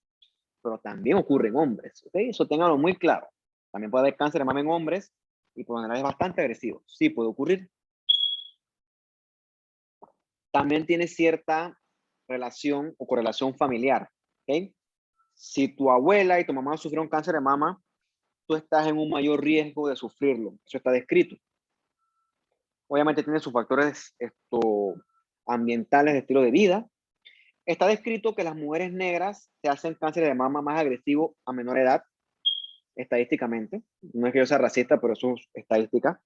pero también ocurre en hombres, ¿ok? Eso ténganlo muy claro. También puede haber cáncer de mama en hombres y por lo general es bastante agresivo. Sí puede ocurrir. También tiene cierta relación o correlación familiar, ¿ok? Si tu abuela y tu mamá sufrieron cáncer de mama, tú estás en un mayor riesgo de sufrirlo. Eso está descrito. Obviamente tiene sus factores ambientales de estilo de vida. Está descrito que las mujeres negras se hacen cáncer de mama más agresivo a menor edad, estadísticamente. No es que yo sea racista, pero eso es estadística.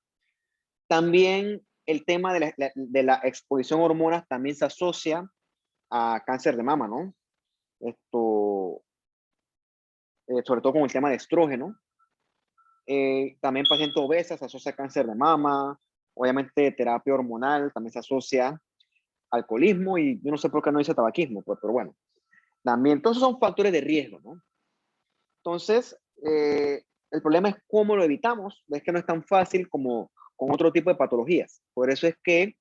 También el tema de la exposición a hormonas también se asocia a cáncer de mama, ¿no? Sobre todo con el tema de estrógeno. También pacientes obesas se asocia a cáncer de mama. Obviamente terapia hormonal también se asocia a alcoholismo y yo no sé por qué no dice tabaquismo, pues, pero bueno. También, todos son factores de riesgo, ¿no? Entonces, el problema es cómo lo evitamos. Es que no es tan fácil como con otro tipo de patologías. Por eso es que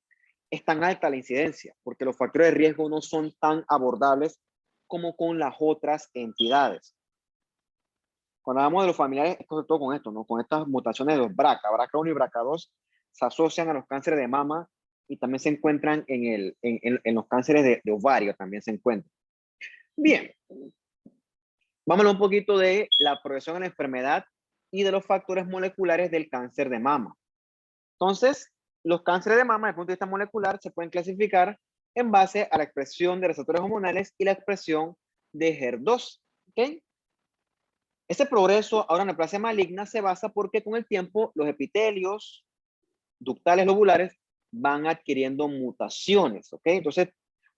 es tan alta la incidencia, porque los factores de riesgo no son tan abordables como con las otras entidades. Cuando hablamos de los familiares, es sobre todo con esto, ¿no? Con estas mutaciones de los BRCA, BRCA1 y BRCA2, se asocian a los cánceres de mama y también se encuentran en los cánceres de ovario, también se encuentran. Bien, vamos a hablar un poquito de la progresión en la enfermedad y de los factores moleculares del cáncer de mama. Entonces, los cánceres de mama, desde el punto de vista molecular, se pueden clasificar en base a la expresión de receptores hormonales y la expresión de HER2. ¿Okay? Ese progreso ahora en la neoplasia maligna se basa porque con el tiempo los epitelios ductales lobulares van adquiriendo mutaciones. ¿Okay? Entonces,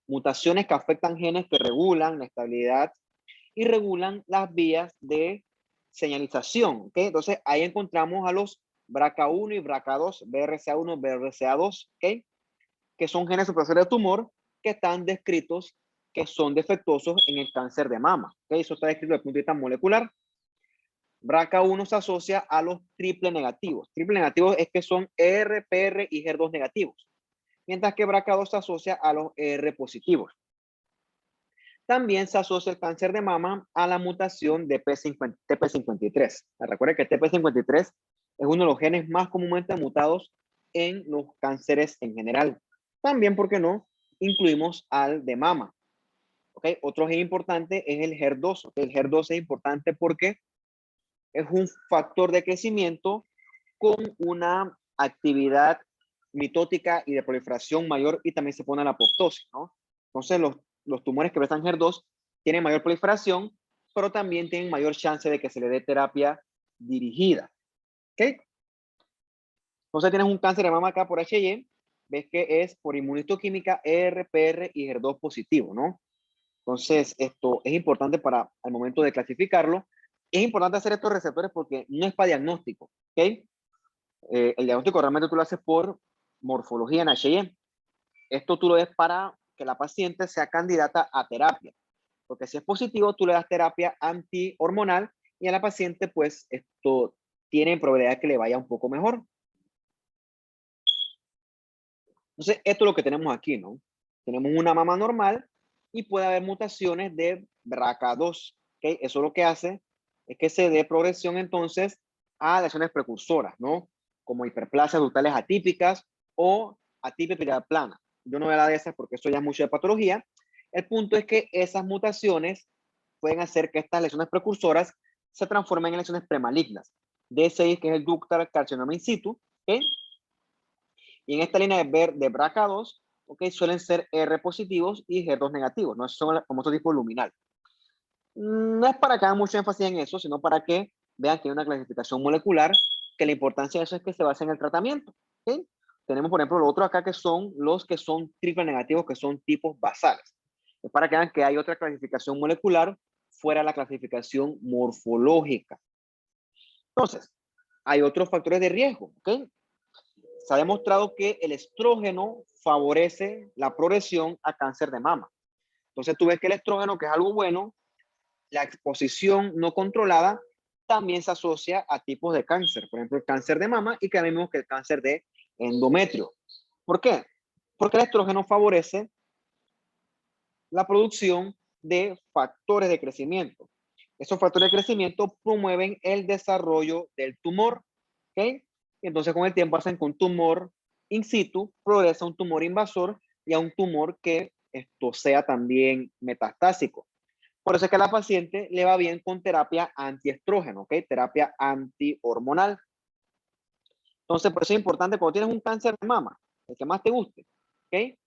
mutaciones que afectan genes que regulan la estabilidad y regulan las vías de señalización. ¿Okay? Entonces, ahí encontramos a los BRCA1 y BRCA2, BRCA1, BRCA2, ¿okay? Que son genes supresores de tumor que están descritos que son defectuosos en el cáncer de mama. ¿Okay? Eso está descrito desde el punto de vista molecular. BRCA1 se asocia a los triple negativos. Triple negativos es que son ER, PR y HER2 negativos. Mientras que BRCA2 se asocia a los ER positivos. También se asocia el cáncer de mama a la mutación de TP53. Recuerden que TP53 es uno de los genes más comúnmente mutados en los cánceres en general. También, ¿por qué no? Incluimos al de mama. ¿Okay? Otro gen importante es el HER2. ¿Okay? El HER2 es importante porque es un factor de crecimiento con una actividad mitótica y de proliferación mayor y también se pone la apoptosis, ¿no? Entonces los tumores que presentan HER2 tienen mayor proliferación, pero también tienen mayor chance de que se le dé terapia dirigida. ¿Ok? Entonces tienes un cáncer de mama acá por HY, ves que es por inmunistoquímica ER, PR y HER2 positivo, ¿no? Entonces esto es importante para el momento de clasificarlo. Es importante hacer estos receptores porque no es para diagnóstico, ¿ok? El diagnóstico realmente tú lo haces por morfología en H&E. Esto tú lo ves para que la paciente sea candidata a terapia. Porque si es positivo, tú le das terapia antihormonal y a la paciente, pues, esto tiene probabilidad de que le vaya un poco mejor. Entonces, esto es lo que tenemos aquí, ¿no? Tenemos una mama normal y puede haber mutaciones de BRCA2. ¿Okay? Eso lo que hace es que se dé progresión entonces a lesiones precursoras, ¿no? Como hiperplasias ductales atípicas o atipia epidural plana. Yo no voy a hablar de esas porque eso ya es mucho de patología. El punto es que esas mutaciones pueden hacer que estas lesiones precursoras se transformen en lesiones premalignas. D6, que es el ductal carcinoma in situ, ¿okay? Y en esta línea de BRCA2, ¿okay? Suelen ser R positivos y HER2 negativos, ¿no? Son como otro tipo luminal. No es para que hagan mucho énfasis en eso, sino para que vean que hay una clasificación molecular, que la importancia de eso es que se basa en el tratamiento. ¿Okay? Tenemos, por ejemplo, lo otro acá que son los que son triple negativos, que son tipos basales. Es para que vean que hay otra clasificación molecular fuera de la clasificación morfológica. Entonces, hay otros factores de riesgo. ¿Okay? Se ha demostrado que el estrógeno favorece la progresión a cáncer de mama. Entonces tú ves que el estrógeno, que es algo bueno, la exposición no controlada también se asocia a tipos de cáncer, por ejemplo, el cáncer de mama y que vemos que el cáncer de endometrio. ¿Por qué? Porque el estrógeno favorece la producción de factores de crecimiento. Esos factores de crecimiento promueven el desarrollo del tumor. ¿Okay? Entonces, con el tiempo hacen que un tumor in situ progresa a un tumor invasor y a un tumor que esto sea también metastásico. Por eso es que a la paciente le va bien con terapia antiestrógeno, ¿ok? Terapia antihormonal. Entonces, por eso es importante cuando tienes un cáncer de mama, el que más te guste, ¿ok?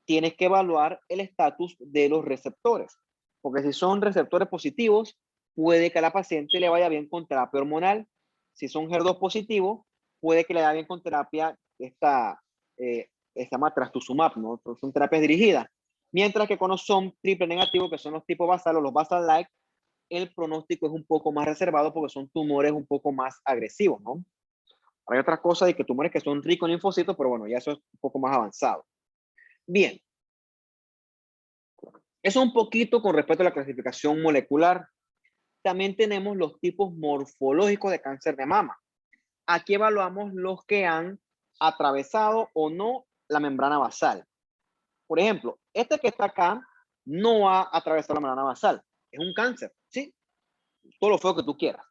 Tienes que evaluar el estatus de los receptores. Porque si son receptores positivos, puede que a la paciente le vaya bien con terapia hormonal. Si son HER2 positivos, puede que le vaya bien con terapia, se llama trastuzumab, ¿no? Son terapias dirigidas. Mientras que cuando son triple negativos, que son los tipos basal o los basal-like, el pronóstico es un poco más reservado porque son tumores un poco más agresivos, ¿no? Hay otras cosas de que tumores que son ricos en linfocitos, pero bueno, ya eso es un poco más avanzado. Bien. Eso un poquito con respecto a la clasificación molecular. También tenemos los tipos morfológicos de cáncer de mama. Aquí evaluamos los que han atravesado o no la membrana basal. Por ejemplo, este que está acá no ha atravesado la membrana basal. Es un cáncer, ¿sí? Todo lo feo que tú quieras.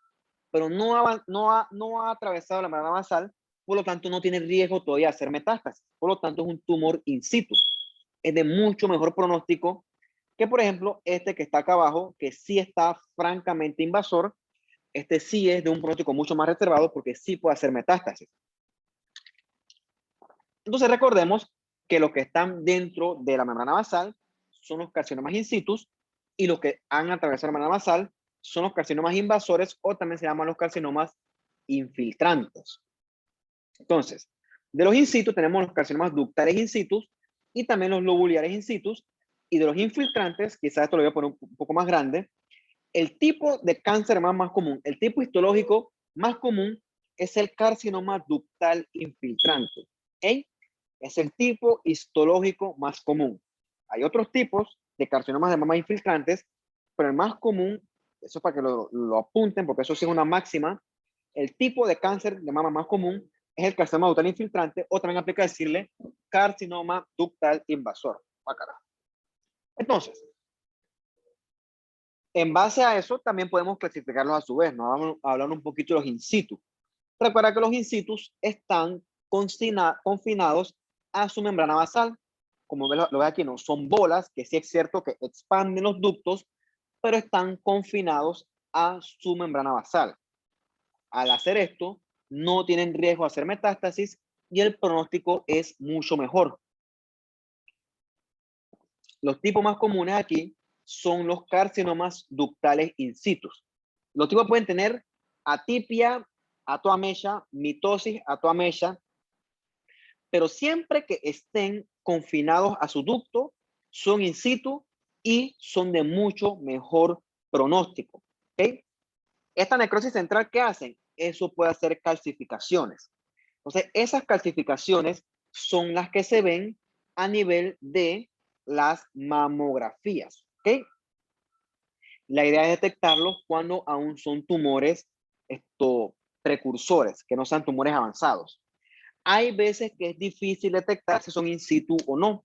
Pero no ha atravesado la membrana basal por lo tanto no tiene riesgo todavía de hacer metástasis. Por lo tanto, es un tumor in situ. Es de mucho mejor pronóstico que, por ejemplo, este que está acá abajo, que sí está francamente invasor. Este sí es de un pronóstico mucho más reservado porque sí puede hacer metástasis. Entonces recordemos que los que están dentro de la membrana basal son los carcinomas in situ y los que han atravesado la membrana basal son los carcinomas invasores o también se llaman los carcinomas infiltrantes. Entonces, de los in situ tenemos los carcinomas ductales in situ y también los lobulares in situ, y de los infiltrantes, quizás esto lo voy a poner un poco más grande, el tipo de cáncer más común, el tipo histológico más común es el carcinoma ductal infiltrante. ¿Okay? Es el tipo histológico más común. Hay otros tipos de carcinomas de mama infiltrantes, pero el más común, eso es para que lo apunten, porque eso sí es una máxima, el tipo de cáncer de mama más común es el carcinoma ductal infiltrante, o también aplica decirle carcinoma ductal invasor. Entonces, en base a eso, también podemos clasificarlos a su vez, ¿no? Vamos a hablar un poquito de los in situ. Recuerda que los in situ están confinados a su membrana basal. Como lo ve aquí, no son bolas, que sí es cierto que expanden los ductos, pero están confinados a su membrana basal. Al hacer esto, no tienen riesgo de hacer metástasis y el pronóstico es mucho mejor. Los tipos más comunes aquí son los carcinomas ductales in situ. Los tipos pueden tener atipia, atoamesia, mitosis, atoamesia, pero siempre que estén confinados a su ducto, son in situ y son de mucho mejor pronóstico. ¿Okay? Esta necrosis central, ¿qué hacen? Eso puede hacer calcificaciones. Entonces, esas calcificaciones son las que se ven a nivel de las mamografías. ¿Okay? La idea es detectarlos cuando aún son tumores precursores, que no sean tumores avanzados. Hay veces que es difícil detectar si son in situ o no.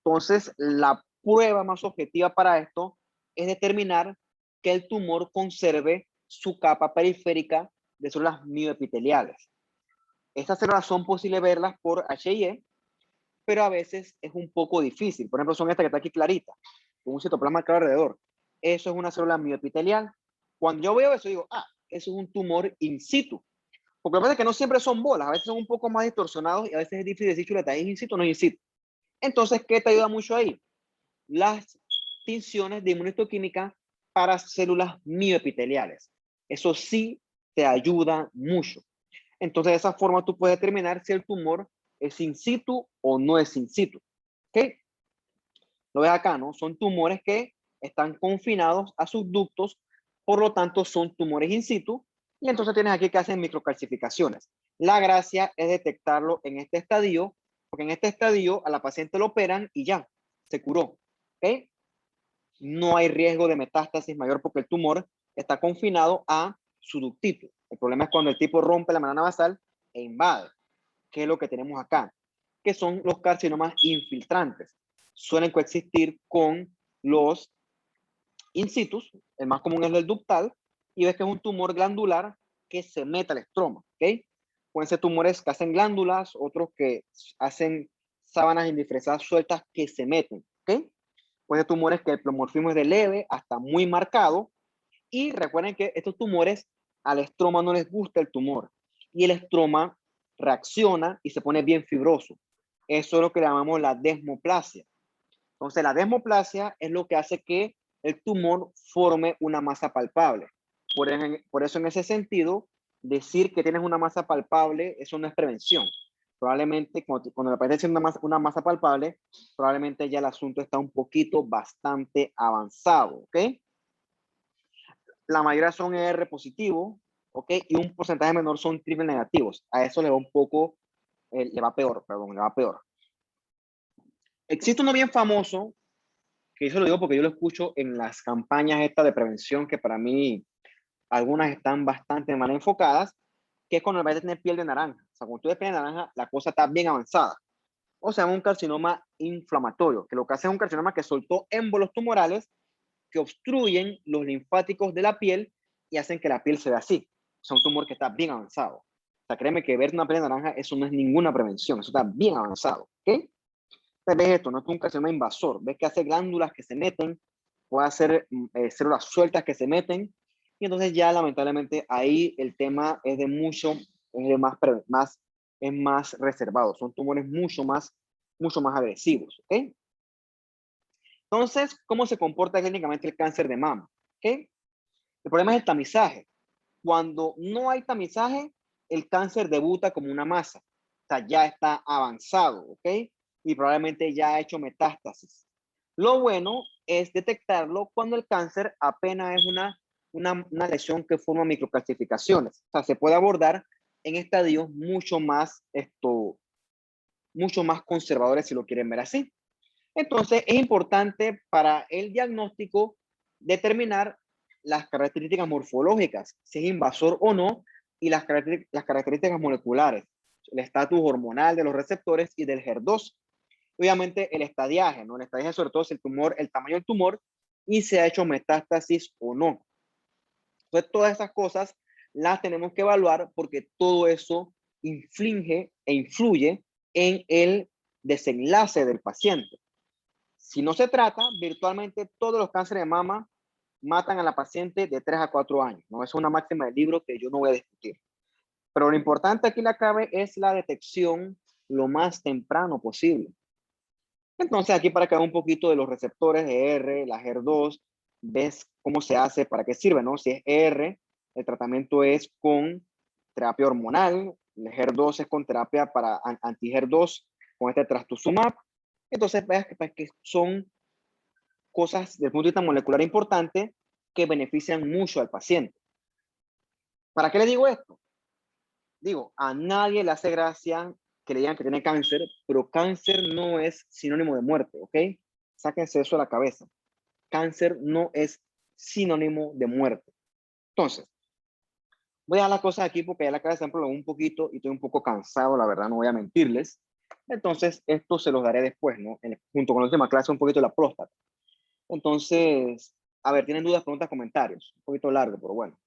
Entonces, la prueba más objetiva para esto es determinar que el tumor conserve su capa periférica de células mioepiteliales. Estas células son posibles verlas por HIE, pero a veces es un poco difícil. Por ejemplo, son estas que está aquí clarita, con un citoplasma claro alrededor. Eso es una célula mioepitelial. Cuando yo veo eso, digo, eso es un tumor in situ. Porque lo que pasa es que no siempre son bolas, a veces son un poco más distorsionados y a veces es difícil decir, chuleta, ¿es in situ o no es in situ? Entonces, ¿qué te ayuda mucho ahí? Las tinciones de inmunistoquímica para células mioepiteliales. Eso sí te ayuda mucho. Entonces, de esa forma tú puedes determinar si el tumor es in situ o no es in situ. ¿Ok? Lo ves acá, ¿no? Son tumores que están confinados a sus ductos, por lo tanto son tumores in situ, y entonces tienes aquí que hacen microcalcificaciones. La gracia es detectarlo en este estadio, porque en este estadio a la paciente lo operan y ya, se curó. ¿Ok? No hay riesgo de metástasis mayor porque el tumor está confinado a su ductito. El problema es cuando el tipo rompe la membrana basal e invade, que es lo que tenemos acá, que son los carcinomas infiltrantes. Suelen coexistir con los in situ, el más común es el ductal, y ves que es un tumor glandular que se mete al estroma, ¿ok? Pueden ser tumores que hacen glándulas, otros que hacen sábanas indiferenciadas sueltas que se meten, ¿ok? Pueden ser tumores que el plomorfismo es de leve hasta muy marcado, y recuerden que estos tumores al estroma no les gusta el tumor, y el estroma reacciona y se pone bien fibroso. Eso es lo que llamamos la desmoplasia. Entonces, la desmoplasia es lo que hace que el tumor forme una masa palpable. Por eso, en ese sentido, decir que tienes una masa palpable, eso no es prevención. Probablemente, cuando le aparece una masa palpable, probablemente ya el asunto está un poquito bastante avanzado, ¿ok? La mayoría son ER positivo, ¿ok? Y un porcentaje menor son triple negativos. A eso le va un poco, le va peor, perdón, le va peor. Existe uno bien famoso, que yo lo digo porque yo lo escucho en las campañas estas de prevención, que para mí algunas están bastante mal enfocadas, que es cuando el paciente tiene piel de naranja. O sea, cuando tú ves piel de naranja, la cosa está bien avanzada. O sea, un carcinoma inflamatorio, que lo que hace es un carcinoma que soltó émbolos tumorales que obstruyen los linfáticos de la piel y hacen que la piel se vea así. O sea, un tumor que está bien avanzado. sea, créeme que ver una piel naranja, eso no es ninguna prevención, eso está bien avanzado, ¿ok? Ves esto, no es un carcinoma invasor, ves que hace glándulas que se meten, puede hacer células sueltas que se meten, y entonces ya lamentablemente ahí el tema es de mucho, es de es más reservado, son tumores mucho más agresivos, ¿ok? Entonces, ¿cómo se comporta clínicamente el cáncer de mama? ¿Ok? El problema es el tamizaje. Cuando no hay tamizaje, el cáncer debuta como una masa. O sea, ya está avanzado, ¿ok? Y probablemente ya ha hecho metástasis. Lo bueno es detectarlo cuando el cáncer apenas es una lesión que forma microcalcificaciones. O sea, se puede abordar en estadios mucho más conservadores, si lo quieren ver así. Entonces, es importante para el diagnóstico determinar las características morfológicas, si es invasor o no, y las características moleculares, el estatus hormonal de los receptores y del HER2. Obviamente, el estadiaje, ¿no? El estadiaje sobre todo es el tumor, el tamaño del tumor y si ha hecho metástasis o no. Entonces, todas esas cosas las tenemos que evaluar porque todo eso inflige e influye en el desenlace del paciente. Si no se trata, virtualmente todos los cánceres de mama matan a la paciente de 3 a 4 años. ¿No? Es una máxima del libro que yo no voy a discutir. Pero lo importante aquí la clave es la detección lo más temprano posible. Entonces aquí para que haga un poquito de los receptores de ER, la HER2, ves cómo se hace, para qué sirve, ¿no? Si es ER, el tratamiento es con terapia hormonal, el HER2 es con terapia para anti-HER2, con este trastuzumab. Entonces ves que son cosas desde el punto de vista molecular importante que benefician mucho al paciente. ¿Para qué le digo esto? Digo, a nadie le hace gracia que le digan que tiene cáncer, pero cáncer no es sinónimo de muerte, ¿ok? Sáquense eso de la cabeza. Cáncer no es sinónimo de muerte. Entonces, voy a dejar las cosas aquí porque ya la cabeza me un poquito y estoy un poco cansado, la verdad, no voy a mentirles. Entonces, esto se los daré después, ¿no? Junto con la última clase, un poquito de la próstata. Entonces, a ver, ¿tienen dudas, preguntas, comentarios? Un poquito largo, pero bueno.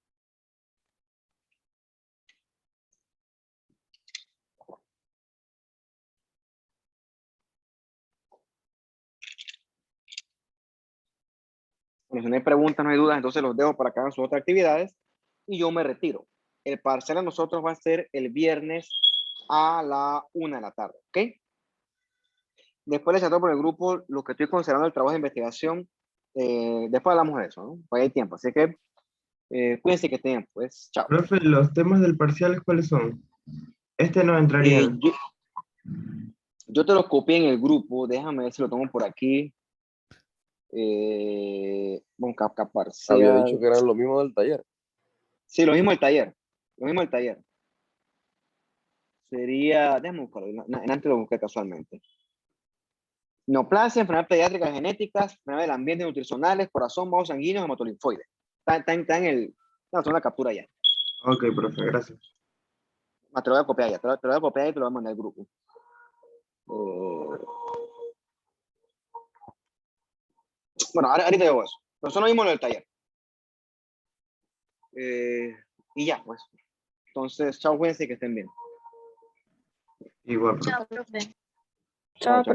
Bueno, si no hay preguntas, no hay dudas, entonces los dejo para que hagan sus otras actividades y yo me retiro. El parcial a nosotros va a ser el viernes a la 1 de la tarde, ¿ok? Después les chateo por el grupo lo que estoy considerando el trabajo de investigación. Después hablamos de eso, ¿no? Pues hay tiempo, así que cuídense que estén, pues, chao. Profe, ¿los temas del parcial cuáles son? Este no entraría. Eh, yo, yo te lo copié en el grupo, déjame ver si lo tomo por aquí. Bon, capca Había dicho parcial. que eran lo mismo del taller. Sí, lo mismo el taller. Lo mismo el taller. Sería, déjame buscarlo, antes lo busqué casualmente. Neoplasia, enfermedades pediátricas genéticas, enfermedades del ambiente nutricionales, corazón, vasos sanguíneos, hematolinfoides. Está en la zona de captura ya. Ok, profe, gracias. Te lo voy a copiar ya, te lo voy a copiar y te lo voy a mandar al grupo. Bueno, ahorita llevo eso. Pero eso no mismo lo del taller. Y ya, pues. Entonces, chao, cuídense que estén bien. Igual, profe. Chao, profe. Chao, chao, chao.